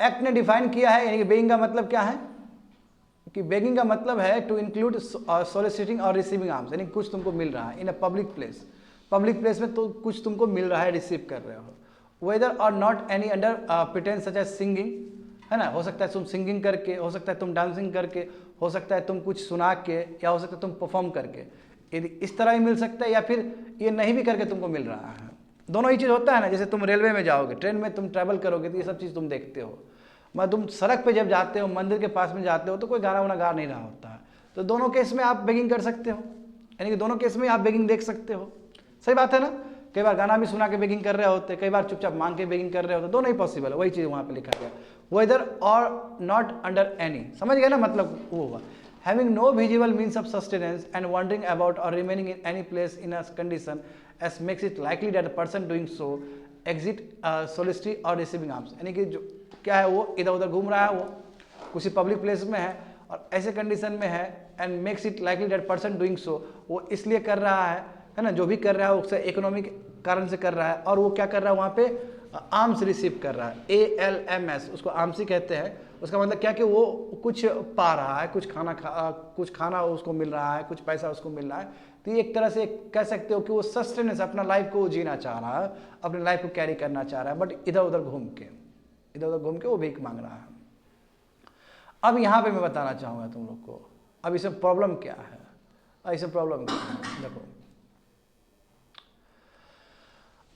एक्ट ने डिफाइन किया है, यानी कि बेगिंग का मतलब क्या है कि बेगिंग का मतलब है टू इंक्लूड सोलिसिटिंग और रिसीविंग आर्म्स, यानी कुछ तुमको मिल रहा है in a public place. Public place में तो कुछ तुमको मिल रहा है, रिसीव कर रहे हो, whether or not any under pretence such as singing, है ना। हो सकता है तुम सिंगिंग करके, हो सकता है तुम डांसिंग करके, हो सकता है तुम कुछ सुना के, या हो सकता है तुम परफॉर्म करके। यदि इस तरह ही मिल सकता है, या फिर ये नहीं भी करके तुमको मिल रहा है। दोनों ही चीज़ होता है ना। जैसे तुम रेलवे में जाओगे, ट्रेन में तुम ट्रैवल करोगे तो ये सब चीज़ तुम देखते हो। मैं तुम सड़क पे जब जाते हो, मंदिर के पास में जाते हो, तो कोई गाना वाना गा नहीं रहा होता है, तो दोनों केस में आप बेगिंग कर सकते हो, यानी कि दोनों केस में आप बेगिंग देख सकते हो। सही बात है ना। कई बार गाना भी सुना के बेगिंग कर रहे होते, कई बार चुपचाप मांग के बेगिंग कर रहे होते, दोनों ही पॉसिबल है। वही चीज़ वहाँ पे लिखा गया, weather or not under any. समझ गए ना, मतलब वो हुआ having no visible means of sustenance and wandering about or remaining in any place in a condition as makes it likely that the person doing so exit solicity or receiving arms, यानी कि जो क्या है वो इधर उधर घूम रहा है, वो किसी पब्लिक प्लेस में है और ऐसे कंडीशन में है, and makes it likely that person doing so, वो इसलिए कर रहा है ना, जो भी कर रहा है उससे इकोनॉमिक कारण से कर रहा है, और वो क्या कर रहा है वहाँ पे आर्म्स रिसीव कर रहा है, ALMS उसको आर्म्स ही कहते हैं। उसका मतलब क्या कि वो कुछ पा रहा है, कुछ खाना उसको मिल रहा है, कुछ पैसा उसको मिल रहा है। तो ये एक तरह से कह सकते हो कि वो सस्टेनेंस, अपना लाइफ को जीना चाह रहा है, अपने लाइफ को कैरी करना चाह रहा है, बट इधर उधर घूम के वो भीख मांग रहा है। अब यहाँ पे मैं बताना चाहूँगा तुम लोग को, अब इसमें प्रॉब्लम क्या है। देखो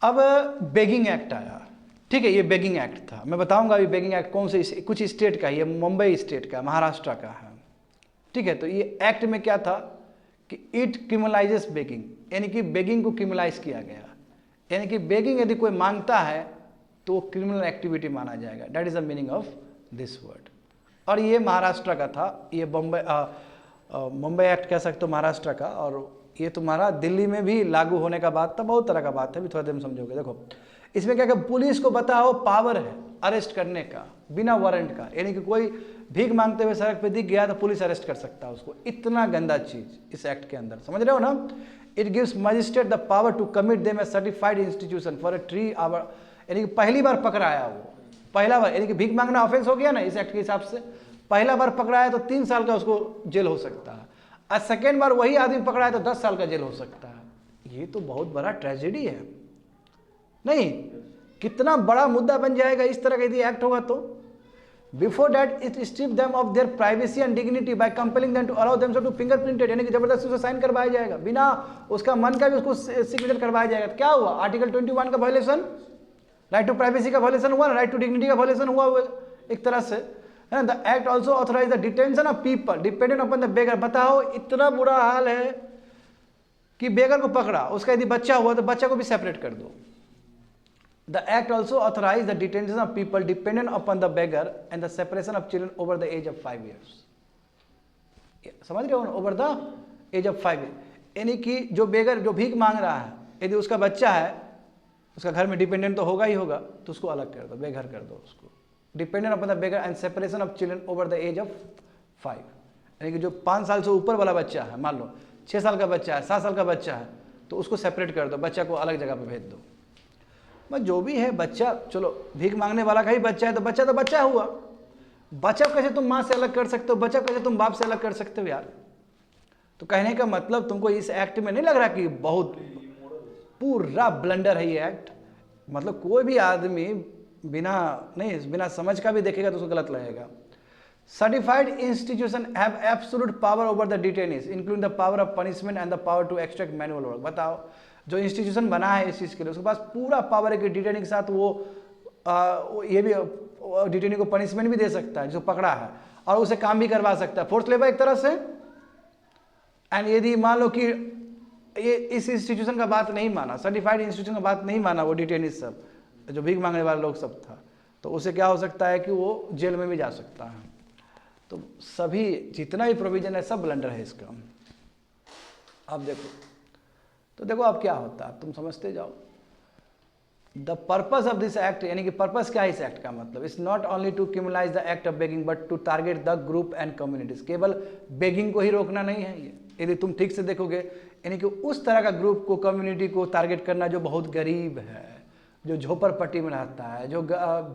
अब बेगिंग एक्ट आया, ठीक है, ये बेगिंग एक्ट था। मैं बताऊंगा अभी बेगिंग एक्ट कौन से, कुछ स्टेट का, ये मुंबई स्टेट का, महाराष्ट्र का है, ठीक है। तो ये एक्ट में क्या था कि इट क्रिमिनलाइजेस बेगिंग, यानी कि बेगिंग को क्रिमिनलाइज किया गया, यानी कि बेगिंग यदि कोई मांगता है तो क्रिमिनल एक्टिविटी माना जाएगा। That is the meaning of this word. और ये महाराष्ट्र का था, ये मुंबई एक्ट कह सकते हो महाराष्ट्र का, और ये तुम्हारा दिल्ली में भी लागू होने का बात था। बहुत तरह का बात है, भी थोड़ा देर में समझोगे। देखो इसमें क्या पुलिस को बताओ पावर है अरेस्ट करने का बिना वारंट का, यानी कि कोई भीख मांगते हुए सड़क पे दिख गया तो पुलिस अरेस्ट कर सकता है उसको। इतना गंदा चीज इस एक्ट के अंदर, समझ रहे हो ना। It gives magistrate the power to commit them a certified institution for a 3 hour, यानी कि पहली बार पकड़ाया वो, पहला बार, यानी कि भीख मांगना ऑफेंस हो गया ना इस एक्ट के हिसाब से, पहला बार पकड़ाया तो 3 साल का उसको जेल हो सकता है, और सेकेंड बार वही आदमी पकड़ा है तो 10 साल का जेल हो सकता है। ये तो बहुत बड़ा ट्रेजेडी है नहीं, कितना बड़ा मुद्दा बन जाएगा इस तरह का यदि एक्ट होगा तो। Before that it strip them of their privacy and dignity by compelling them to allow themselves to fingerprinted, यानी कि जबरदस्ती उसे साइन करवाया जाएगा, बिना उसका मन का भी उसको सिग्नेचर करवाया जाएगा। तो क्या हुआ, आर्टिकल 21 का वायलेशन, राइट टू प्राइवेसी का वायलेशन हुआ, राइट टू डिग्निटी का वायलेशन हुआ एक तरह से, है ना। The act also authorize the detention of people dependent upon the beggar. बताओ इतना बुरा हाल है कि बेगर को पकड़ा, उसका यदि बच्चा हुआ तो बच्चा को भी सेपरेट कर दो। The act also authorized the detention of people dependent upon the beggar and the separation of children over the age of 5 years. समझ रहे हो ना, over the age of 5 years, यानी कि जो बेगर, जो भीख मांग रहा है, यदि उसका बच्चा है, उसका घर में डिपेंडेंट तो होगा ही होगा, तो उसको अलग कर दो, बेघर कर दो उसको। Dependent upon the beggar and separation of children over the age of 5, यानी कि जो 5 साल से ऊपर वाला बच्चा है, मान लो 6 साल का बच्चा है, 7 साल का बच्चा है, तो उसको सेपरेट कर दो, बच्चा को अलग जगह पर भेज दो। मैं जो भी है बच्चा, चलो भीख मांगने वाला का ही बच्चा है तो बच्चा हुआ। बच्चा कैसे तुम माँ से अलग कर सकते हो, बच्चा कैसे तुम बाप से अलग कर सकते हो यार। तो कहने का मतलब तुमको इस एक्ट में नहीं लग रहा कि बहुत पूरा ब्लंडर है ये एक्ट। मतलब कोई भी आदमी बिना समझ का भी देखेगा तो उसको गलत लगेगा। Certified institution have absolute power over the detainees including the power of punishment and the power to extract manual work. बताओ, जो इंस्टीट्यूशन बना है इस चीज़ के लिए उसके पास पूरा पावर है कि डिटेनी के साथ वो ये भी डिटेनी को पनिशमेंट भी दे सकता है जो पकड़ा है, और उसे काम भी करवा सकता है, फोर्स लेबर एक तरह से। एंड यदि मान लो कि ये इस इंस्टीट्यूशन का बात नहीं माना, सर्टिफाइड इंस्टीट्यूशन का बात नहीं माना वो डिटेनी सब जो भीख मांगने वाले लोग सब था, तो उसे क्या हो सकता है कि वो जेल में भी जा सकता है। तो सभी जितना भी प्रोविजन है सब ब्लंडर है इसका। अब देखो, तो देखो अब क्या होता है, तुम समझते जाओ। The purpose of this act, यानी कि पर्पज क्या है इस एक्ट का मतलब, is not only to criminalize the act of begging but to target the group and communities. केवल बेगिंग को ही रोकना नहीं है ये, यदि तुम ठीक से देखोगे, यानी कि उस तरह का ग्रुप को, कम्युनिटी को टारगेट करना जो बहुत गरीब है, जो झोपड़पट्टी में रहता है, जो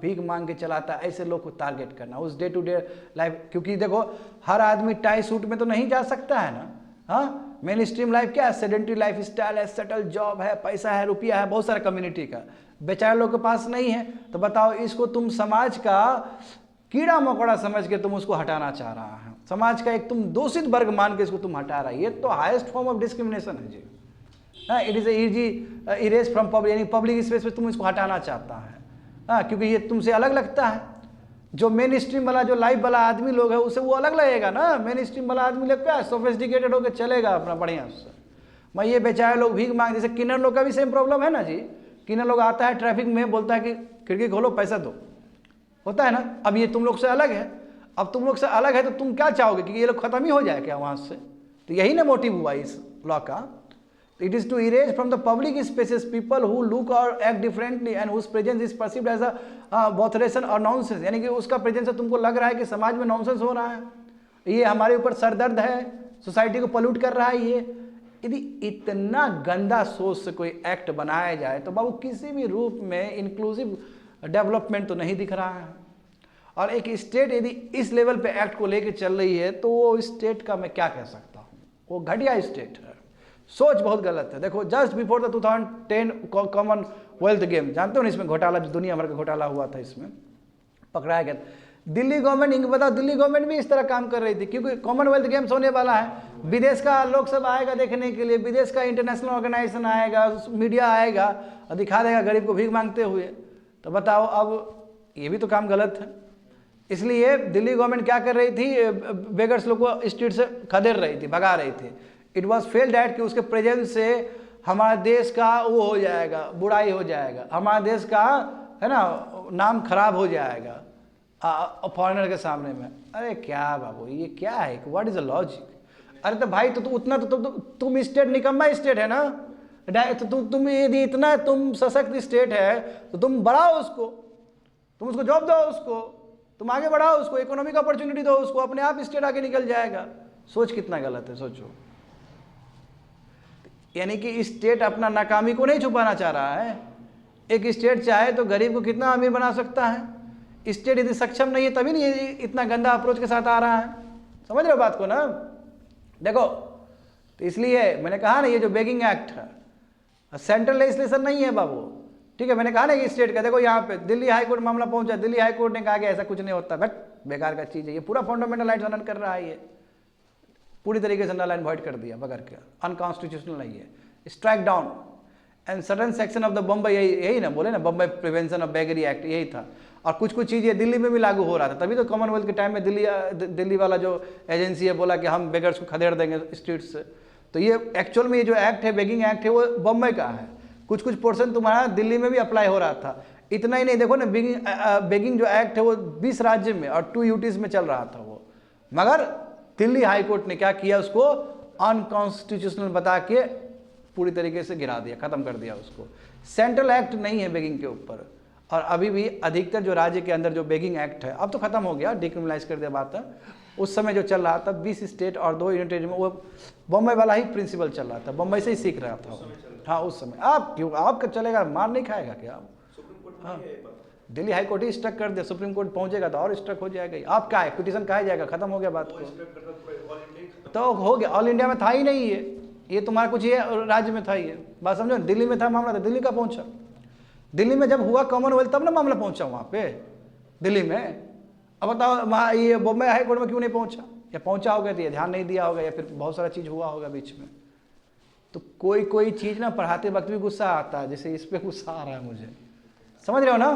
भीख मांग के चलाता है, ऐसे लोग को टारगेट करना उस डे टू डे लाइफ। क्योंकि देखो हर आदमी टाई सूट में तो नहीं जा सकता है ना। हाँ, मेन स्ट्रीम लाइफ क्या है, सेडेंटरी लाइफ स्टाइल है, सेटल जॉब है, पैसा है, रुपया है, बहुत सारा कम्युनिटी का, बेचारे लोग के पास नहीं है। तो बताओ, इसको तुम समाज का कीड़ा मकोड़ा समझ के तुम उसको हटाना चाह रहा है, समाज का एक तुम दूषित वर्ग मान के इसको तुम हटा रहा है। ये तो हाईएस्ट फॉर्म ऑफ डिस्क्रिमिनेशन है जी। It is easy erase from public, यानी पब्लिक स्पेस पे तुम इसको हटाना चाहता है। हाँ, क्योंकि ये तुमसे अलग लगता है। जो मेन स्ट्रीम वाला, जो लाइफ वाला आदमी लोग है, उसे वो अलग लगेगा ना। मेन स्ट्रीम वाला आदमी लोग क्या सोफिस्टिकेटेड होकर चलेगा अपना बढ़िया से। मैं ये बेचारे लोग भीख मांग, जैसे किन्नर लोग का भी सेम प्रॉब्लम है ना जी। किन्नर लोग आता है ट्रैफिक में, बोलता है कि खिड़की खोलो पैसा दो, होता है ना। अब ये तुम लोग से अलग है, अब तुम लोग से अलग है तो तुम क्या चाहोगे कि ये लोग खत्म ही हो जाए क्या वहाँ से। तो यही ना मोटिव हुआ इस लॉ का। It is to erase from the public spaces people who look or act differently and whose presence is perceived as a botheration or nonsense। यानी कि उसका प्रेजेंस से तुमको लग रहा है कि समाज में नॉनसेंस हो रहा है, ये हमारे ऊपर सरदर्द है, सोसाइटी को पोल्यूट कर रहा है ये। यदि इतना गंदा सोच से कोई एक्ट बनाया जाए तो बाबू किसी भी रूप में इंक्लूसिव डेवलपमेंट तो नहीं दिख रहा है। और एक स्टेट यदि इस लेवल पे एक्ट को लेके चल रही है तो वो स्टेट का मैं क्या कह सकता हूँ, वो घटिया स्टेट है। सोच बहुत गलत है। देखो, just before the 2010 Commonwealth game, जानते हो ना, इसमें घोटाला, दुनिया भर का घोटाला हुआ था, इसमें पकड़ाया गया। दिल्ली गवर्नमेंट, इनको बताओ, दिल्ली गवर्नमेंट भी इस तरह काम कर रही थी, क्योंकि कॉमनवेल्थ गेम्स होने वाला है, विदेश का लोग सब आएगा देखने के लिए, विदेश का इंटरनेशनल ऑर्गेनाइजेशन आएगा, मीडिया आएगा और दिखा देगा गरीब को भीख मांगते हुए। तो बताओ, अब ये भी तो काम गलत है। इसलिए दिल्ली गवर्नमेंट क्या कर रही थी, बेगर्स लोग को स्ट्रीट से खदेड़ रही थी, भगा रही थी। इट वॉज फेल डैट कि उसके प्रेजेंस से हमारे देश का वो हो जाएगा, बुराई हो जाएगा, हमारे देश का है ना नाम खराब हो जाएगा फॉरेनर के सामने में। अरे क्या बाबू, ये क्या है, व्हाट इज अ लॉजिक। अरे तो भाई, तो उतना तो तुम स्टेट निकम्मा स्टेट है ना, तो तुम यदि इतना तुम सशक्त स्टेट है तो तुम बढ़ाओ उसको, तुम उसको जॉब दो, उसको तुम आगे बढ़ाओ, उसको इकोनॉमिक अपॉर्चुनिटी दो, उसको अपने आप स्टेट आगे निकल जाएगा। सोच कितना गलत है, सोचो। यानी कि स्टेट अपना नाकामी को नहीं छुपाना चाह रहा है। एक स्टेट चाहे तो गरीब को कितना अमीर बना सकता है। स्टेट यदि सक्षम नहीं है तभी नहीं इतना गंदा अप्रोच के साथ आ रहा है। समझ रहे हो बात को ना। देखो, तो इसलिए मैंने कहा ना, ये जो बेगिंग एक्ट है सेंट्रल लेजिस्लेशन नहीं है बाबू, ठीक है। मैंने कहा ना कि स्टेट का, देखो यहाँ पे दिल्ली हाई कोर्ट मामला पहुंचा, दिल्ली हाई कोर्ट ने कहा कि ऐसा कुछ नहीं होता, बट बेकार का चीज़ है, ये पूरा फंडामेंटल राइट्स हनन कर रहा है, ये पूरी तरीके से नल एंड वॉइड कर दिया बगैर के, अनकॉन्स्टिट्यूशनल नहीं है, strike down. And sudden section of the Bombay, यही ना बोले ना, Bombay prevention of beggary act, यही था। और कुछ कुछ चीज़ें दिल्ली में भी लागू हो रहा था, तभी तो कॉमनवेल्थ के टाइम में दिल्ली वाला जो एजेंसी है बोला कि हम बेगर्स को खदेड़ देंगे स्ट्रीट से। तो ये एक्चुअल में ये जो एक्ट है, बेगिंग एक्ट है, वो बम्बई का है। कुछ कुछ पोर्शन तुम्हारा दिल्ली में भी अप्लाई हो रहा था। इतना ही नहीं, देखो ना, बेगिंग जो एक्ट है वो 20 राज्य में और 2 यूटीज में चल रहा था वो, मगर दिल्ली हाई कोर्ट ने क्या किया, उसको अनकॉन्स्टिट्यूशनल बता के पूरी तरीके से गिरा दिया, खत्म कर दिया उसको। सेंट्रल एक्ट नहीं है बेगिंग के ऊपर। और अभी भी अधिकतर जो राज्य के अंदर जो बेगिंग एक्ट है, अब तो खत्म हो गया, डिक्रिमिनलाइज कर दिया बात है। उस समय जो चल रहा था 20 स्टेट और 2 यूनिट टेरिटरी में, वो बम्बई वाला ही प्रिंसिपल चल रहा था, बम्बई से ही सीख रहा था। हाँ, उस समय। आप क्यों, आपका चलेगा, मार नहीं खाएगा क्या? हाँ, Delhi high court he struck कर दे, सुप्रीम कोर्ट पहुंचेगा तो और स्ट्रक हो जाएगा। आप क्या है, पिटीशन कहा जाएगा, खत्म हो गया बात को, तो हो गया। ऑल इंडिया में था ही नहीं ये तुम्हारा कुछ ये राज्य में था ये बात, समझो। दिल्ली में था मामला, तो दिल्ली का पहुंचा, दिल्ली में जब हुआ कॉमनवेल्थ तब ना मामला पहुंचा वहां पे दिल्ली में। अब बताओ ये बॉम्बे हाई कोर्ट में क्यों नहीं पहुंचा, या पहुंचा होगा तो ये ध्यान नहीं दिया होगा, या फिर बहुत सारा चीज हुआ होगा बीच में। तो कोई चीज ना पढ़ाते वक्त भी गुस्सा आता है, जैसे इस पे गुस्सा आ रहा है मुझे, समझ रहे हो ना।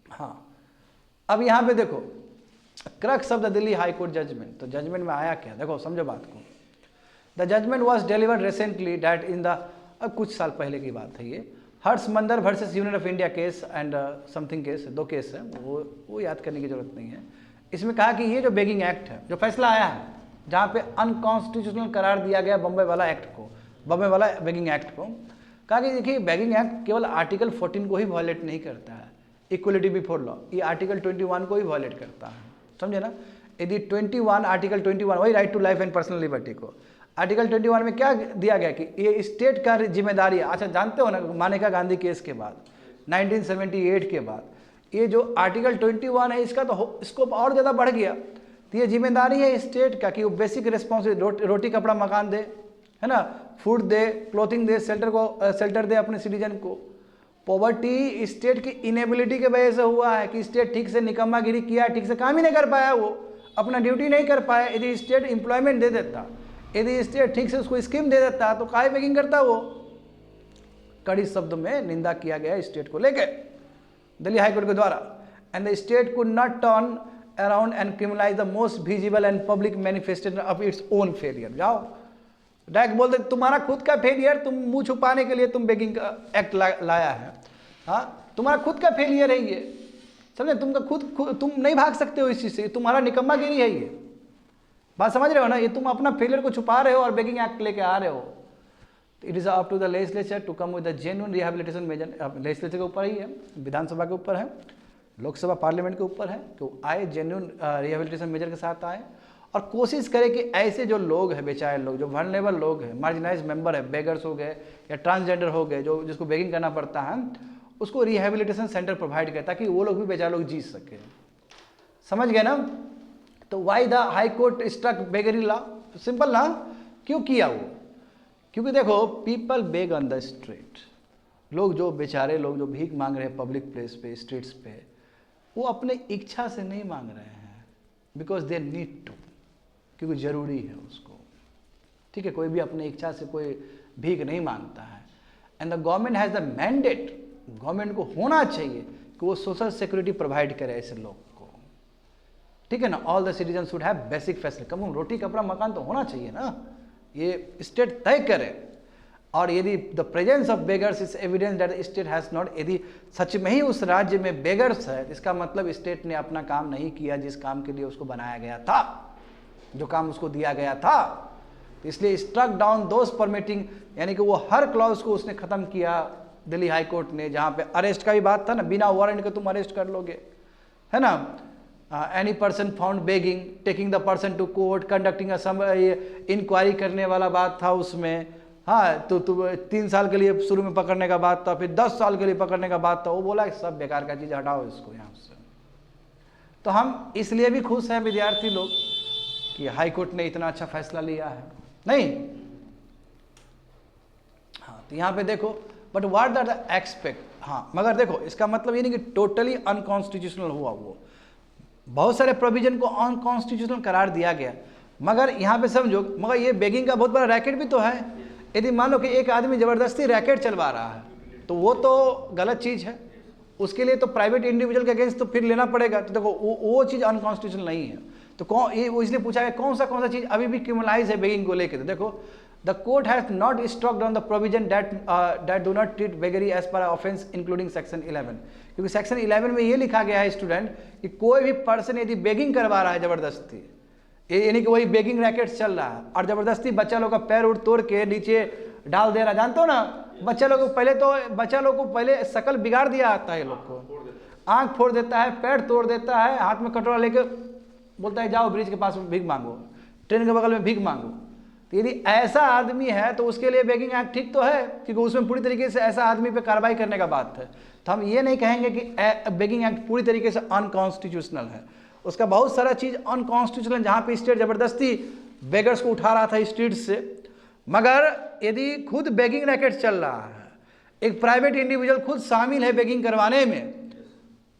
हाँ, अब यहाँ पे देखो crux of the Delhi high court judgment, तो जजमेंट में आया क्या, देखो समझो बात को। The judgment was delivered recently that in the, अब कुछ साल पहले की बात है ये, हर्ष मंदर versus union of India case and something case, 2 case है, वो याद करने की जरूरत नहीं है। इसमें कहा कि ये जो बेगिंग एक्ट है, जो फैसला आया है जहाँ पे अनकॉन्स्टिट्यूशनल करार दिया गया बॉम्बे वाला एक्ट को, बॉम्बे वाला बेगिंग एक्ट को, कहा कि देखिए बेगिंग एक्ट केवल आर्टिकल 14 को ही वायलेट नहीं करता है, इक्वलिटी बिफोर लॉ, ये आर्टिकल 21 को ही वायलेट करता है, समझे ना। यदि 21 आर्टिकल 21 वही right to life and personal liberty को, आर्टिकल 21 में क्या दिया गया कि ये स्टेट का जिम्मेदारी है। अच्छा जानते हो ना, मानेका गांधी केस के बाद 1978 के बाद ये जो आर्टिकल 21 है इसका तो स्कोप और ज़्यादा बढ़ गया। तो ये जिम्मेदारी है स्टेट का कि वो बेसिक रिस्पॉन्सिबिलिटी, रोटी कपड़ा मकान दे, है ना, फूड दे, क्लोथिंग दे, शेल्टर दे अपने सिटीजन को। पॉवर्टी स्टेट की इनेबिलिटी के वजह से हुआ है कि स्टेट ठीक से निकम्मागिरी किया, ठीक से काम ही नहीं कर पाया, वो अपना ड्यूटी नहीं कर पाया। यदि स्टेट एम्प्लॉयमेंट दे देता, यदि स्टेट ठीक से उसको स्कीम दे देता तो काहे बेगिंग करता वो। कड़ी शब्द में निंदा किया गया स्टेट को लेके दिल्ली हाईकोर्ट के द्वारा। And the state could not turn around and criminalize the most visible and public manifestation of its own failure. जाओ डायरेक्ट बोल दे तुम्हारा खुद का फेलियर, तुम मुंह छुपाने के लिए तुम बेगिंग का एक्ट लाया है। हाँ, तुम्हारा खुद का फेलियर है ये, समझे, तुमका खुद तुम नहीं भाग सकते हो इस चीज से, तुम्हारा निकम्मागिरी है ये, बात समझ रहे हो ना। ये तुम अपना फेलियर को छुपा रहे हो और बेगिंग एक्ट लेके आ रहे हो। It is up to the legislature to come with the genuine rehabilitation measure. Legislature के ऊपर ही है, विधानसभा के ऊपर है, लोकसभा पार्लियामेंट के ऊपर है, तो आए जेन्युइन रिहेबिलिटेशन मेजर के साथ आए और कोशिश करें कि ऐसे जो लोग हैं, बेचारे लोग, जो वल्नरेबल लोग हैं, मार्जिनाइज मेंबर है, बेगर्स हो गए या ट्रांसजेंडर हो गए, जो जिसको बेगिंग करना पड़ता है, उसको रिहेबिलिटेशन सेंटर प्रोवाइड करें ताकि वो लोग भी बेचारे लोग जी सके। समझ गए ना। तो why the high court struck beggary law, simple ना, क्यों किया वो, क्योंकि देखो people beg on the street, लोग जो बेचारे लोग जो भीख मांग रहे हैं पब्लिक प्लेस पे, स्ट्रीट्स पे, वो अपने इच्छा से नहीं मांग रहे हैं, बिकॉज दे नीड टू, क्योंकि ज़रूरी है उसको, ठीक है। कोई भी अपने इच्छा से कोई भीख नहीं मांगता है। And the government has the mandate, government को होना चाहिए कि वो सोशल सिक्योरिटी प्रोवाइड करे ऐसे लोग को, ठीक है ना। All the citizen should have basic facility, कम रोटी कपड़ा मकान तो होना चाहिए ना, ये स्टेट तय करे। और यदि the presence of beggars is evidence that state has not, यदि सच में ही उस राज्य में बेगर्स है, इसका मतलब स्टेट ने अपना काम नहीं किया जिस काम के लिए उसको बनाया गया था, जो काम उसको दिया गया था। तो इसलिए स्ट्रक डाउन दोज परमिटिंग, यानी कि वो हर क्लॉज को उसने खत्म किया दिल्ली हाई कोर्ट ने, जहाँ पे अरेस्ट का भी बात था ना, बिना वारंट के तुम अरेस्ट कर लोगे, है ना। Any person found begging, taking the person to court, conducting inquiry करने वाला बात था उसमें। हाँ, तो 3 साल के लिए शुरू में पकड़ने का बात था, फिर 10 साल के लिए पकड़ने का बात था। वो बोला सब बेकार का चीज़, हटाओ इसको यहाँ से। तो हम इसलिए भी खुश हैं विद्यार्थी लोग कि हाई कोर्ट ने इतना अच्छा फैसला लिया है, नहीं। हाँ, तो यहाँ पे देखो, बट व्हाट द एक्सपेक्ट, हाँ, मगर देखो इसका मतलब ये नहीं कि टोटली अनकॉन्स्टिट्यूशनल हुआ, वो बहुत सारे प्रोविजन को अनकॉन्स्टिट्यूशनल करार दिया गया। मगर यहाँ पे समझो, मगर ये बेगिंग का बहुत बड़ा रैकेट भी तो है। यदि मान लो कि एक आदमी ज़बरदस्ती रैकेट चलवा रहा है, तो वो तो गलत चीज़ है, उसके लिए तो प्राइवेट इंडिविजुअल के अगेंस्ट तो फिर लेना पड़ेगा। तो देखो वो चीज़ अनकॉन्स्टिट्यूशनल नहीं है। तो कौन ये, वो इसलिए पूछा है कौन सा चीज़ अभी भी क्रिमिनलाइज है बेगिंग को लेकर। तो देखो, the court has not struck down the provision that do not treat beggary as per offence including section 11, क्योंकि सेक्शन 11 में ये लिखा गया है स्टूडेंट कि कोई भी पर्सन यदि बेगिंग करवा रहा है ज़बरदस्ती, यानी कि वही बेगिंग रैकेट्स चल रहा है और ज़बरदस्ती बच्चा लोग का पैर उड़ तोड़ के नीचे डाल दे रहा, जानते हो ना, बच्चा लोग को पहले शकल बिगाड़ दिया आता है, ये लोग को आँख फोड़ देता है, पैर तोड़ देता है, हाथ में कटोरा लेकर बोलता है जाओ ब्रिज के पास भीख मांगो, ट्रेन के बगल में भीख मांगो। तो यदि ऐसा आदमी है तो उसके लिए बेगिंग एक्ट ठीक तो है, क्योंकि उसमें पूरी तरीके से ऐसा आदमी पे कार्रवाई करने का बात है। तो हम ये नहीं कहेंगे कि बेगिंग एक्ट पूरी तरीके से अनकॉन्स्टिट्यूशनल है। उसका बहुत सारा चीज़ अनकॉन्स्टिट्यूशनल, जहाँ पे स्टेट ज़बरदस्ती बेगर्स को उठा रहा था स्ट्रीट से। मगर यदि खुद बेगिंग रैकेट चल रहा है, एक प्राइवेट इंडिविजुअल खुद शामिल है बेगिंग करवाने में,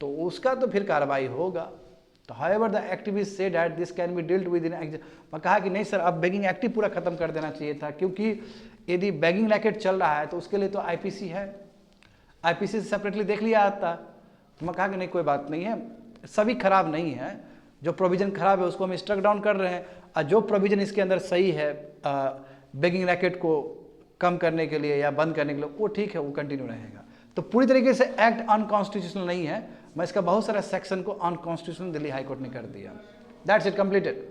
तो उसका तो फिर कार्रवाई होगा। तो however the activist say that this can be dealt with in. मैं कहा कि नहीं सर, अब बेगिंग एक्ट ही पूरा खत्म कर देना चाहिए था, क्योंकि यदि बेगिंग रैकेट चल रहा है तो उसके लिए तो आईपीसी है, आईपीसी से सेपरेटली देख लिया आता। तो मैं कहा कि नहीं कोई बात नहीं है, सभी खराब नहीं है, जो प्रोविजन खराब है उसको हम स्ट्रक डाउन कर रहे हैं, और जो प्रोविजन इसके अंदर सही है बेगिंग रैकेट को कम करने के लिए या बंद करने के लिए, वो ठीक है, वो कंटिन्यू रहेगा। तो पूरी तरीके से एक्ट अनकॉन्स्टिट्यूशनल नहीं है, मैं इसका बहुत सारा सेक्शन को अनकॉन्स्टिट्यूशनल दिल्ली हाई कोर्ट ने कर दिया। That's it, completed.